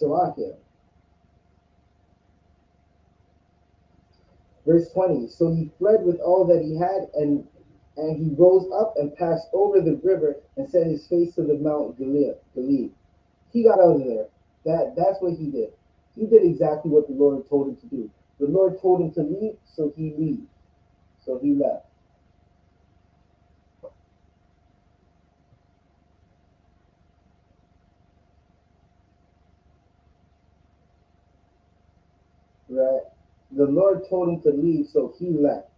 Salakia. Verse 20. So he fled with all that he had, and he rose up and passed over the river and set his face to the Mount Gilead. He got out of there. That's what he did. He did exactly what the Lord told him to do. The Lord told him to leave, so he leave. So he left. Right? The Lord told him to leave, so he left.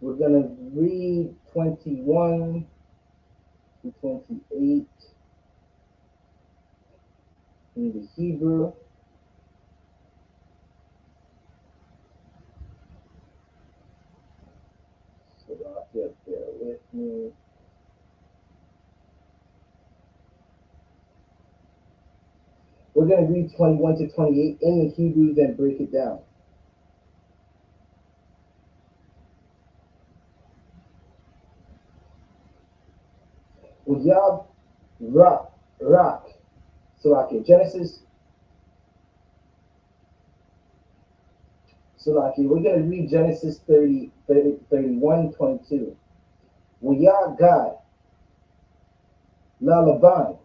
We're gonna read 21 to 28 in the Hebrew. So I'll get there with me. We're gonna read 21 to 28 in the Hebrew, then break it down. Uyab rock. So okay, Genesis. So okay, we're gonna read Genesis 31, 22. Uyab God, La Laban,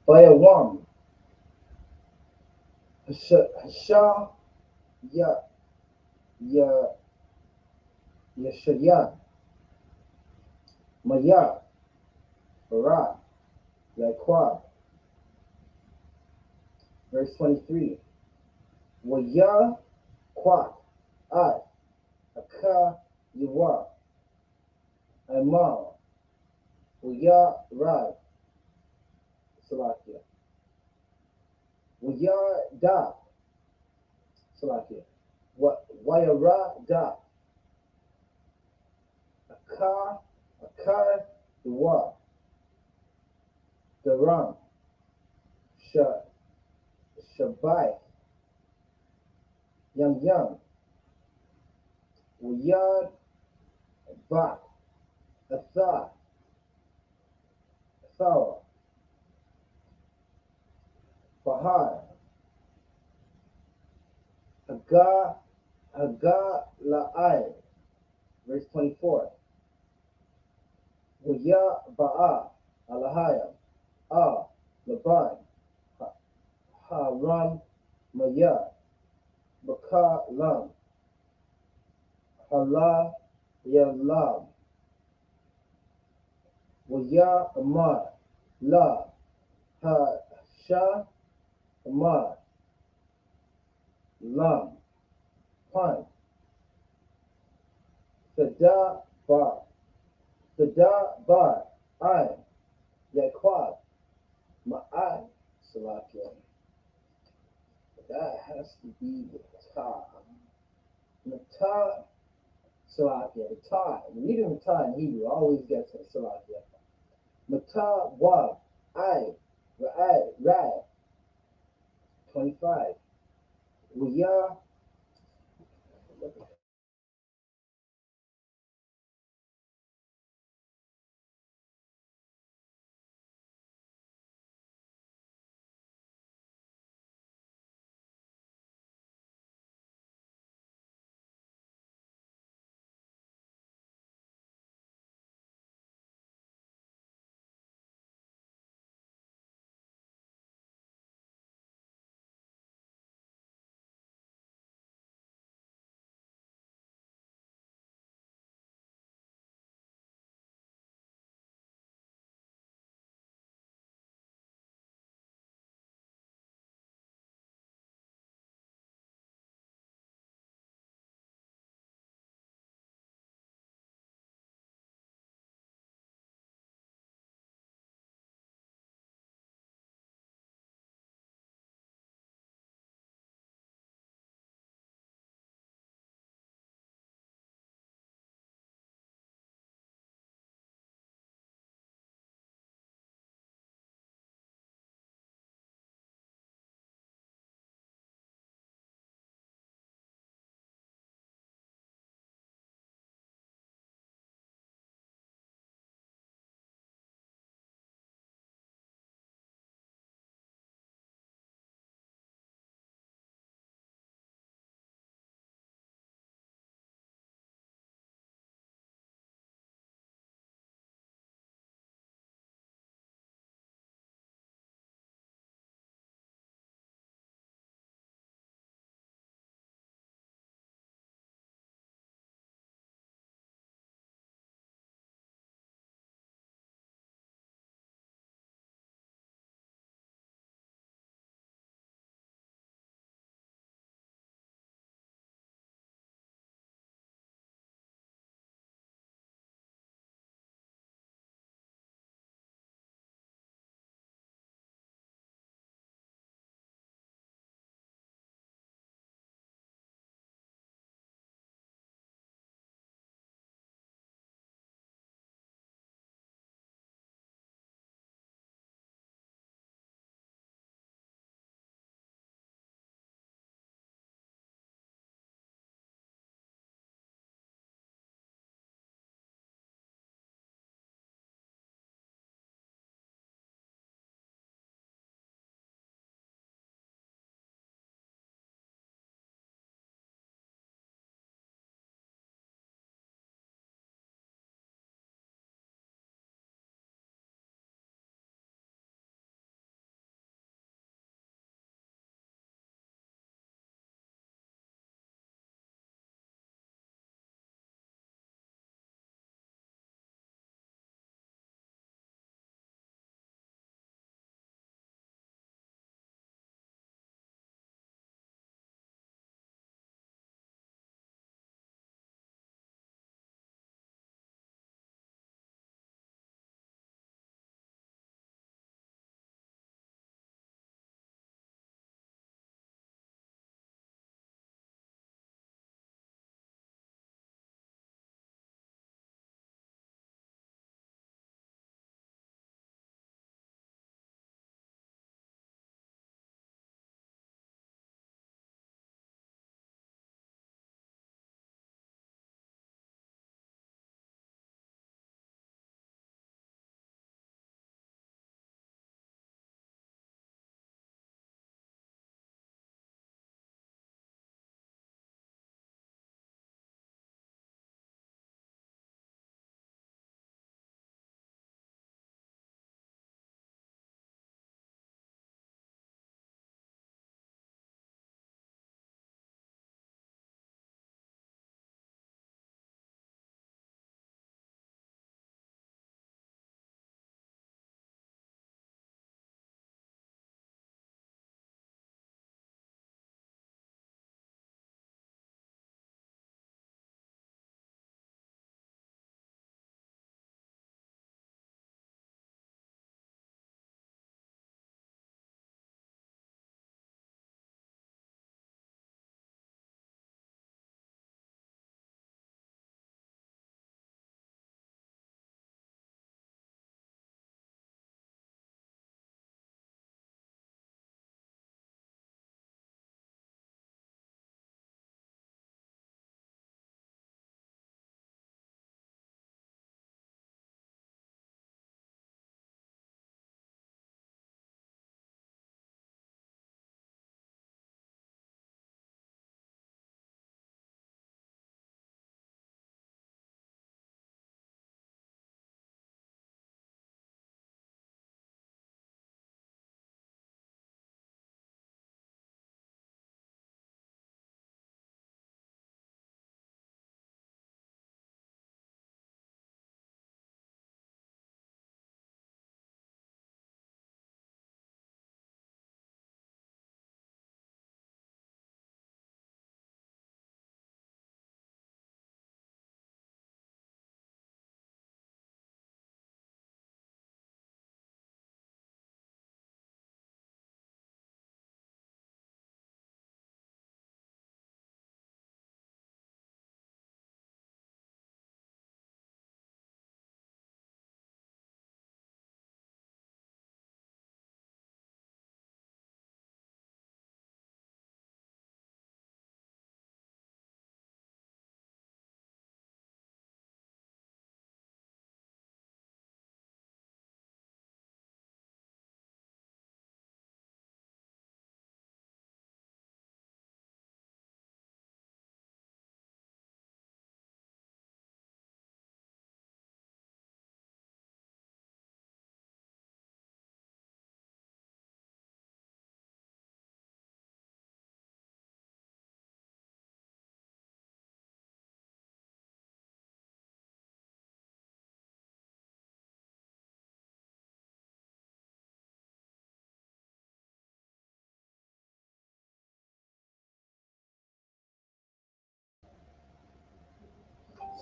Bayawam, Hasha, Ya, Ya, Yeshaya, Maya, Bara, Yaqua. Verse 23. Waya, Quat, Ad, Aka, Yawa, Amal, Waya, Rad, Salakia. Waya, Da, Salakia. Wayara, Da, Aka, Akar, Yawa, Daram, Sha, Shabai, Young, Wiyad, Bak, Atha, Thawa, Bahar, Haga La'ai, verse 24. Waya Ba'a, Alahaya, Laban, Haram, Maya, Baka Lam, Hala Yalam, Waya Amar, La, Sha Amar, Lam, Pan, Sada Bar, I, Yaquab, Ma'ai, Salakia. That has to be the Ta. The Ta, Salakia, the Ta. Reading the Ta in Hebrew always gets a Salakia. Mata Wab, I, Rai, 25. Wiyah,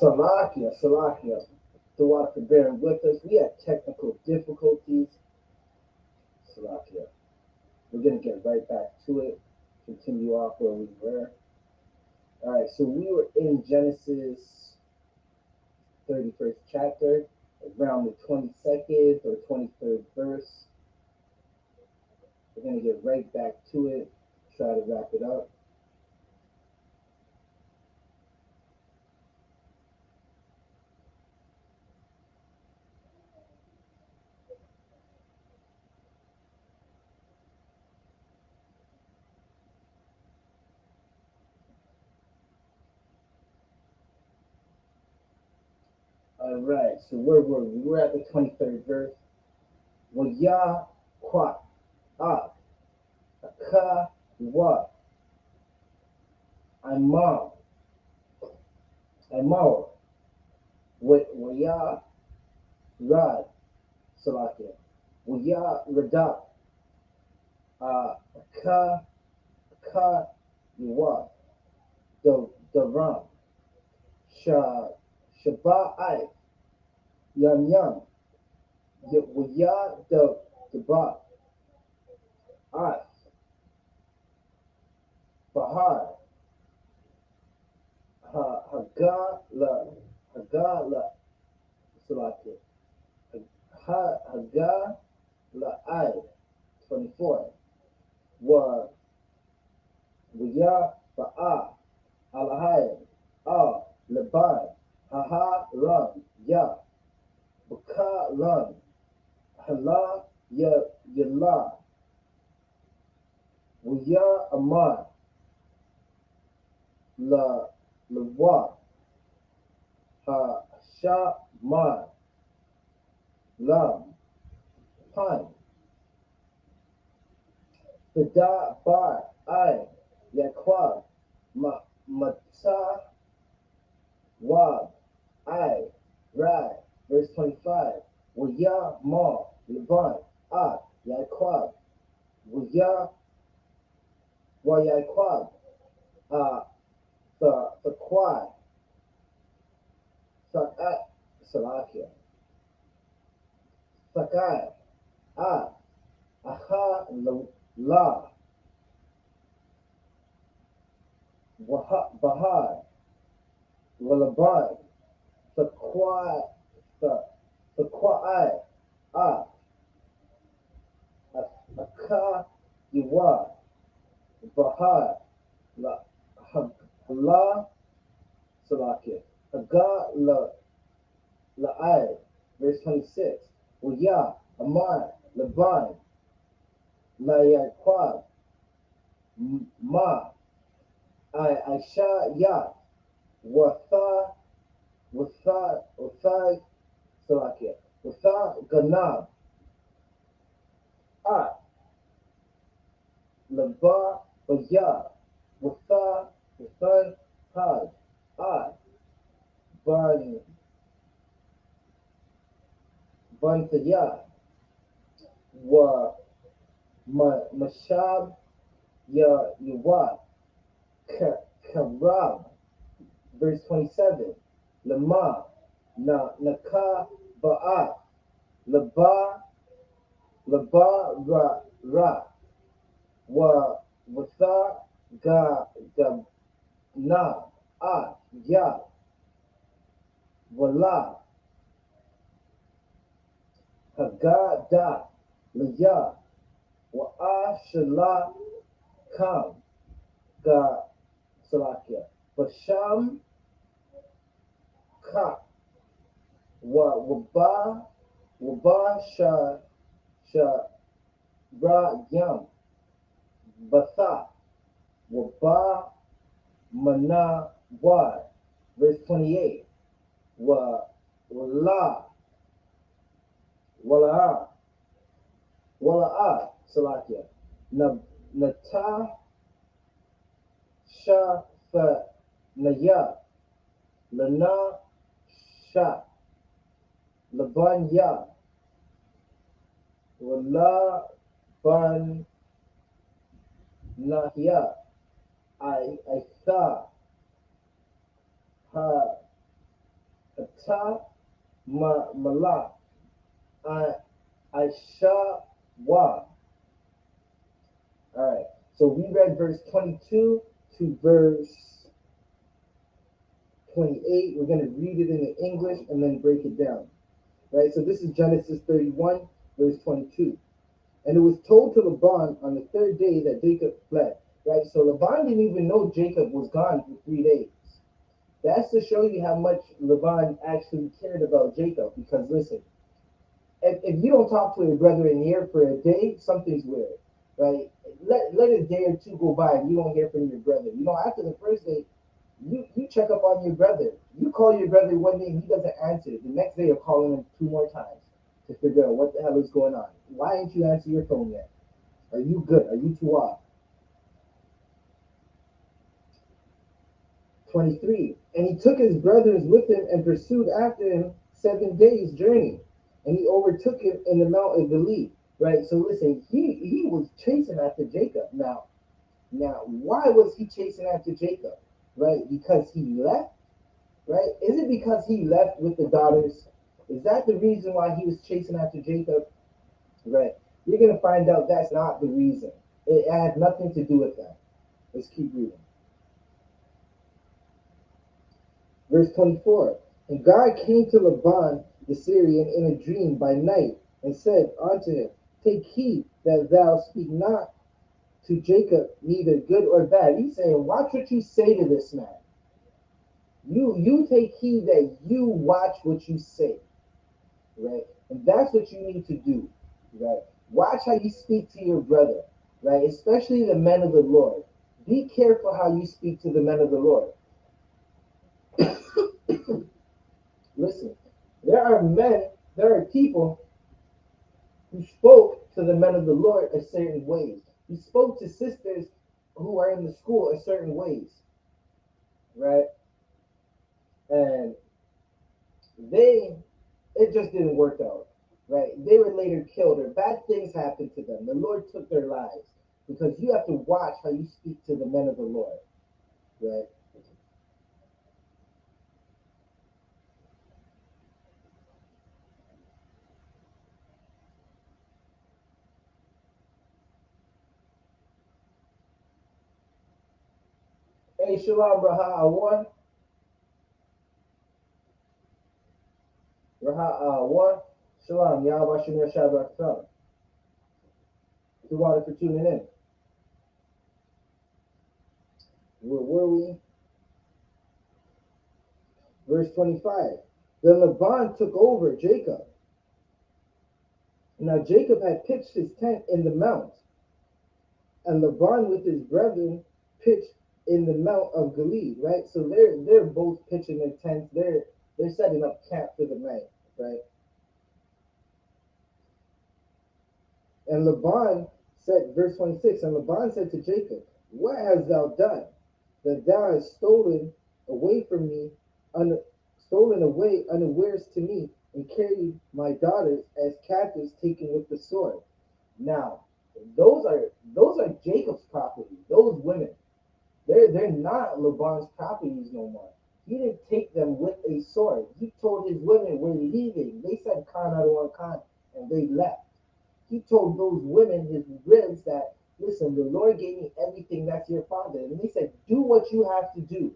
Salakia. The water for bearing with us. We had technical difficulties. Salakia. We're going to get right back to it. Continue off where we were. All right, so we were in Genesis 31st chapter, around the 22nd or 23rd verse. We're going to get right back to it, try to wrap it up. All right, so where were we? We were at the 23rd verse. YAHWH, Ka, Wa, Imam, Imar, Waya, Rad, Salakia, Waya, Rada, Ka, Yawa, Daram, Shaba'ai, Yam, Waya, Daba, As, Bahar, Hagala, Salakia, Hagala, 24. Waya, Ba'a, Alahai, Laban, Ran, Ya, Baka, Ran, Hala, Yala, Waya, Amar, Lawa, Mar, Lam, Pan, Tada, Bar, Yaquab, Mata, Wab, Rad, verse 25. Waya, Ma, Laban, Yaquab, Waya, Yaquab, the Quad, Sakat, Salakia, Sakai, Aha, La, Bahar, Walaban, Sakwai, Sakwai, Aka, Iwa, Bahar, Hala, Salakia, Haga, La'ai, verse 26. Waya, Amar, Laban, Yaquab, Ma, Aisha, Ya, Watha, Salakia, Watha, Ganab, Laba, Baya, Watha, Had, Bantaya, Mashab, Yawa, Karab, verse 27. Lama, Naka, Ba'a, Laba, Ra, Watha, Na, Ya, Wala, Hagada, Liya, Shala, Kam, Salakia, Basham, Ka, Waba, Yam, Batha, Waba, Mana, verse 28. Wala, Salakia, Nata, Naya, Lana, Sha, Labanya, Wala, Ban, Nahya, Aitha, Ha, Ata Malak Aisha Wa. All right. So we read verse 22 to verse 28. We're going to read it in the English and then break it down. Right? So this is Genesis 31, verse 22. And it was told to Laban on the third day that Jacob fled. Right? So Laban didn't even know Jacob was gone for 3 days. That's to show you how much Laban actually cared about Jacob. Because listen, if you don't talk to your brother in here for a day, something's weird. Right? Let a day or two go by and you don't hear from your brother. After the first day, you check up on your brother. You call your brother one day and he doesn't answer. The next day you're calling him 2 more times to figure out what the hell is going on. Why ain't you answer your phone yet? Are you good? Are you too off? 23. And he took his brothers with him and pursued after him 7 days' journey. And he overtook him in the mount of Gilead. Right? So listen, he was chasing after Jacob. Now, why was he chasing after Jacob? Right? Because he left? Right? Is it because he left with the daughters? Is that the reason why he was chasing after Jacob? Right. You're going to find out that's not the reason. It had nothing to do with that. Let's keep reading. Verse 24. And God came to Laban the Syrian in a dream by night and said unto him, Take heed that thou speak not to Jacob neither good or bad. He's saying, watch what you say to this man. You take heed that you watch what you say. Right? And that's what you need to do. Right? Watch how you speak to your brother. Right? Especially the men of the Lord. Be careful how you speak to the men of the Lord. Listen, there are people who spoke to the men of the Lord a certain ways. He spoke to sisters who are in the school a certain ways. Right? And it just didn't work out. Right? They were later killed or bad things happened to them. The Lord took their lives. Because you have to watch how you speak to the men of the Lord. Right? Hey, Shalom, Raha Awan. Raha Awan. Shalom, Yahweh Shemir Shabbat Shalom. To water for tuning in. Where were we? Verse 25. Then Laban took over Jacob. Now Jacob had pitched his tent in the mount, and Laban with his brethren pitched in the mount of Gilead. Right, so they're both pitching their tents. They're setting up camp for the night. Right, and Laban said, verse 26. And Laban said to Jacob, What hast thou done, that thou hast stolen away unawares to me, and carried my daughters as captives taken with the sword? Now, those are Jacob's property. Those women, they're not Laban's properties no more. He didn't take them with a sword. He told his women we're leaving. They said Khan Adawan Khan, and they left. He told those women, his ribs, that listen, the Lord gave me everything that's your father. And they said, do what you have to do.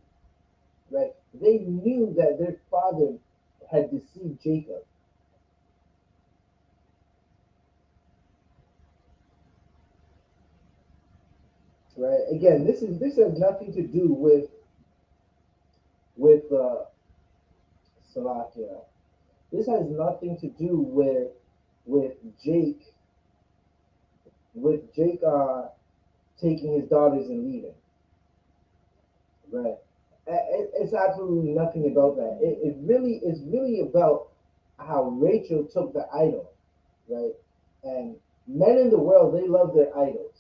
Right? They knew that their father had deceived Jacob. Right? Again, this has nothing to do with Salakia. This has nothing to do with Jake taking his daughters and leaving. Right? It's absolutely nothing about that. It really is really about how Rachel took the idol, right? And men in the world, they love their idols,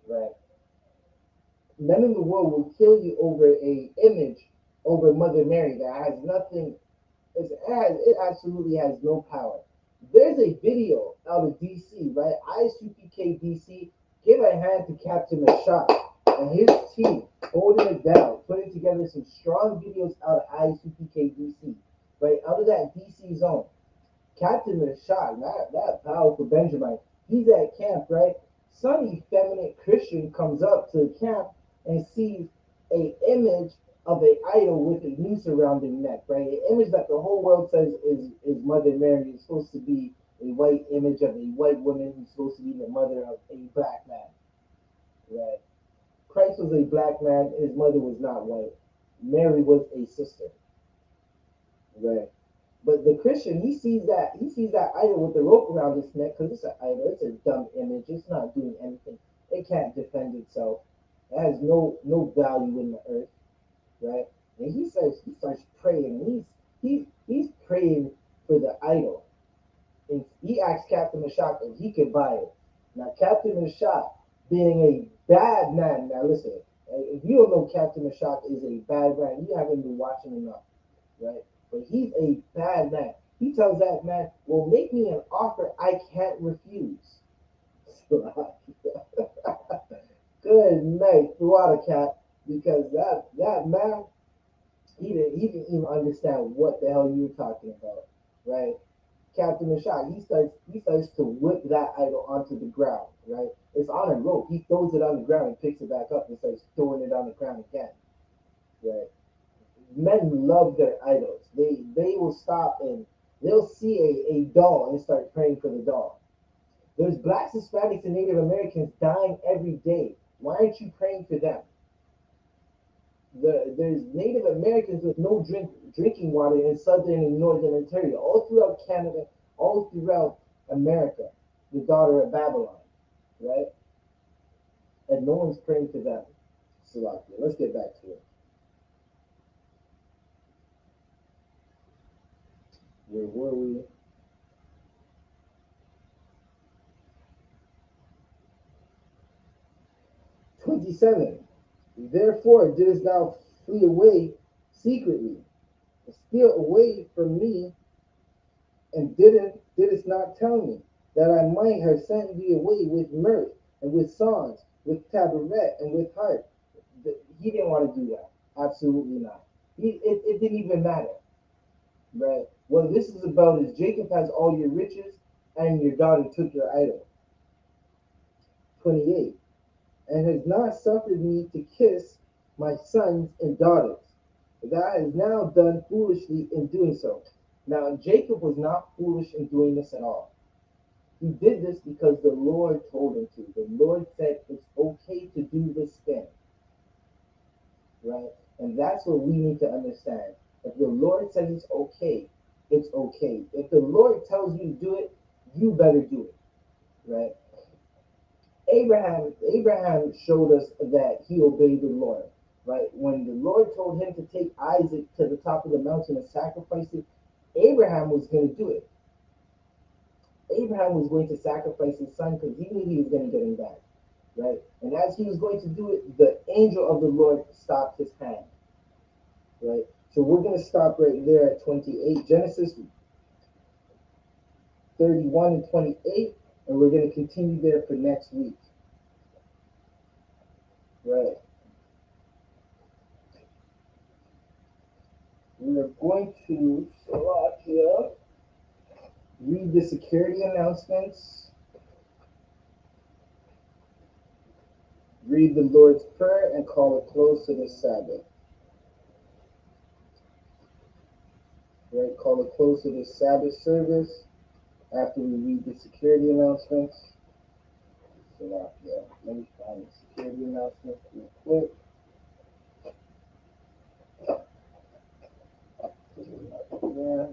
right? Men in the world will kill you over a image over Mother Mary that has nothing. It absolutely has no power. There's a video out of DC, right? ISUPK DC. Give a hand to Captain Ashot and his team holding it down, putting together some strong videos out of ISUPK DC. right? Out of that DC zone. Captain Rashad, that powerful Benjamin, he's at camp, right? Some effeminate Christian comes up to the camp and sees a image of a idol with a noose around the neck, right? An image that the whole world says is Mother Mary. Is supposed to be a white image of a white woman who's supposed to be the mother of a black man, right? Christ was a black man. His mother was not white. Mary was a sister, right? But the Christian, he sees that idol with the rope around his neck because it's an idol. It's a dumb image. It's not doing anything. It can't defend itself. It has no value in the earth, right? And he starts praying. He's praying for the idol, and he asks Captain Mashak if he can buy it. Now Captain Mashak, being a bad man. Now listen, if you don't know Captain Mashak is a bad man, you haven't been watching enough, right? But he's a bad man. He tells that man, "Well, make me an offer I can't refuse." Good night, water cat, because that man, he didn't even understand what the hell you were talking about, right? Captain Mashak, he starts to whip that idol onto the ground, right? It's on a rope. He throws it on the ground and picks it back up and starts throwing it on the ground again, right? Men love their idols. They will stop and they'll see a doll and start praying for the doll. There's blacks, Hispanics, and Native Americans dying every day. Why aren't you praying for them? There's Native Americans with no drinking water in southern and northern Ontario, all throughout Canada, all throughout America, the daughter of Babylon, right? And no one's praying for them. Salakia. Let's get back to it. Where were we? 27. Therefore didst thou flee away secretly, steal away from me, and didst not tell me, that I might have sent thee away with mirth, and with songs, with tabret, and with harp. He didn't want to do that. Absolutely not. It didn't even matter, right? What this is about is Jacob has all your riches, and your daughter took your idol. 28. And has not suffered me to kiss my sons and daughters. Thou hast now done foolishly in doing so. Now, Jacob was not foolish in doing this at all. He did this because the Lord told him to. The Lord said it's okay to do this thing, right? And that's what we need to understand. If the Lord says it's okay, it's okay. If the Lord tells you to do it, you better do it, right? Abraham showed us that he obeyed the Lord, right? When the Lord told him to take Isaac to the top of the mountain and sacrifice it, Abraham was going to do it. Abraham was going to sacrifice his son because he knew he was going to get him back, right? And as he was going to do it, the angel of the Lord stopped his hand, right? So we're going to stop right there at 28, Genesis 31 and 28, and we're going to continue there for next week, right? We are going to Slovakia, read the security announcements, read the Lord's Prayer, and call a close to the Sabbath. Right, call a close to the Sabbath service after we read the security announcements. Slovakia. Let me find the security announcements real quick. Yeah.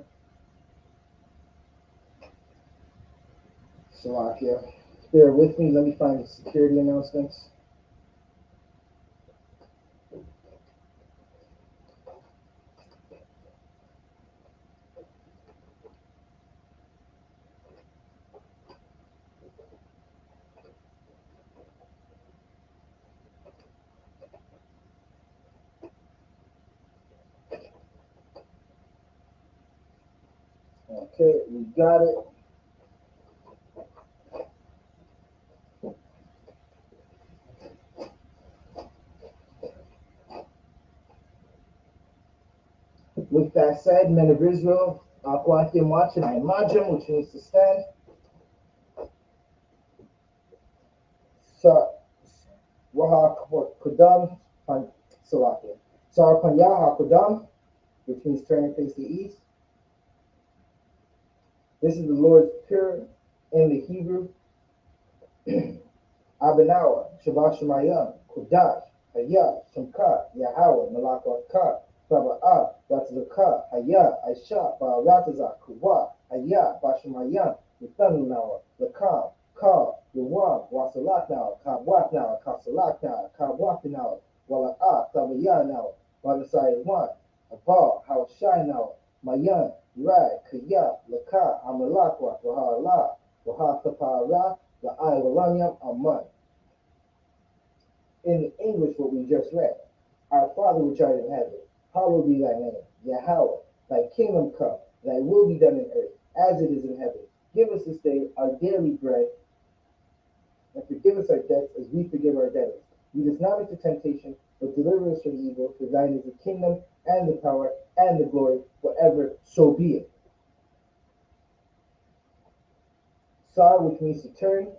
Slovakia. Bear with me. Let me find the security announcements. Okay, we got it. With that said, men of Israel, Aquatim watching I Majim, which means to stand. So Waha Kodam Salakia. Sar Panyaha Kodam, which means turn and face the east. This is the Lord's prayer in the Hebrew. Abinawa, Shabbat Shemayim, Kodash, Hayah, Shemka, Yahweh, Malakwa, Sabbath, Ratazaka, Hayah, I.S.U.P.K, Rataza, Kuwa, Hayah, Bashemayim, Yuthanunawa, Lakam, Ka, Yuwam, Wasalaknawa, Kabwaknawa, Kasalaknawa, Kabwaknawa, Wala'a, Tabayanawa, Wadasayawan, Abal, Hawashinawa, Mayan, Rai, Kaya, Laka, Amalakwa, Wahala, Wahatapara, the Iwalanyam Aman. In the English, what we just read, Our Father which art in heaven, hallowed be thy name, Yahweh, thy kingdom come, thy will be done in earth, as it is in heaven. Give us this day our daily bread, and forgive us our debts as we forgive our debtors. Lead us not into temptation, but deliver us from evil, for thine is the kingdom, and the power, and the glory, forever, so be it. Sar, which means to turn.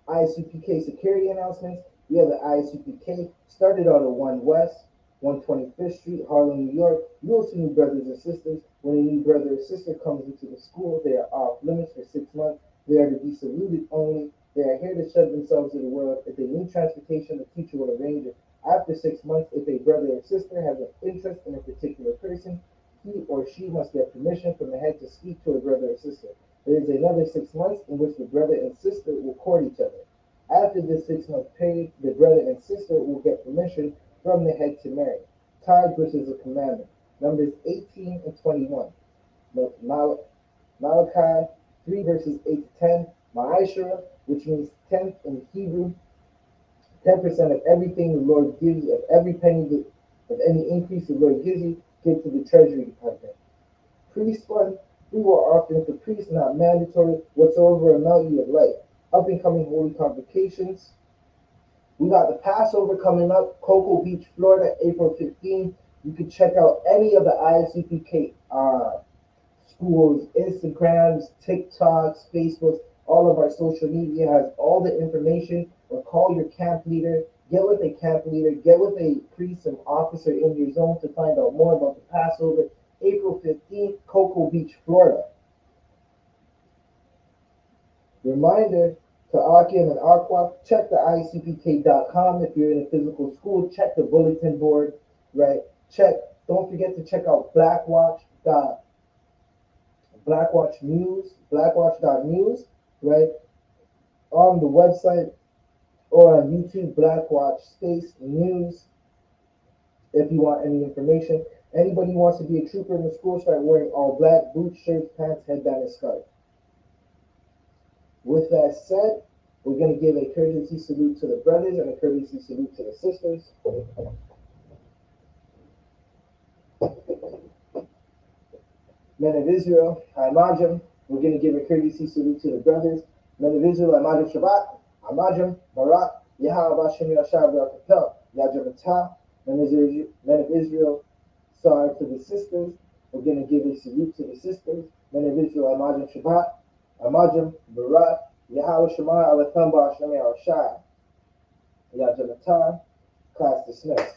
I.S.U.P.K security announcements. We have the I.S.U.P.K started out at 1 West, 125th Street, Harlem, New York. You will see new brothers and sisters. When a new brother or sister comes into the school, they are off limits for 6 months. They are to be saluted only. They are here to shove themselves to the world. If they need transportation, the teacher will arrange it. After 6 months, if a brother or sister has an interest in a particular person, he or she must get permission from the head to speak to a brother or sister. There is another 6 months in which the brother and sister will court each other. After this 6-month period, the brother and sister will get permission from the head to marry. Tithes, which is a commandment. Numbers 18 and 21. Malachi 3 verses 8 to 10. Ma'ashera, which means tenth in Hebrew. 10% of everything the Lord gives you, of every penny of any increase the Lord gives you, give to the Treasury Department. Priest fund, free will offering for priests, not mandatory, whatsoever amount you would like. Up and coming holy convocations. We got the Passover coming up, Cocoa Beach, Florida, April 15th. You can check out any of the ISUPK schools, Instagrams, TikToks, Facebooks. All of our social media has all the information. Or call your camp leader. Get with a camp leader. Get with a priest and officer in your zone to find out more about the Passover. April 15th, Cocoa Beach, Florida. Reminder to Akim and Aqua, check the isupk.com if you're in a physical school. Check the bulletin board, right? Don't forget to check out blackwatch.news, right? On the website or on YouTube, Blackwatch Space News. If you want any information, anybody who wants to be a trooper in the school, start wearing all black, boots, shirts, pants, headband, and scarf. With that said, we're going to give a courtesy salute to the brothers and a courtesy salute to the sisters. Men of Israel, I.M.A.J.M. We're going to give a courtesy salute to the brothers. Men of Israel, I.M.A.J.M. Shabbat, I.M.A.J.M. Barak, Yahweh Hashem Yashar Barakatah, Yajamata. Men of Israel, sorry to the sisters. We're going to give a salute to the sisters. Men of Israel, I.M.A.J.M. Shabbat, I.M.A.J.M. Barak, Yahweh Shemai Alathamba Hashem Yashar, Yajamata. Class dismissed.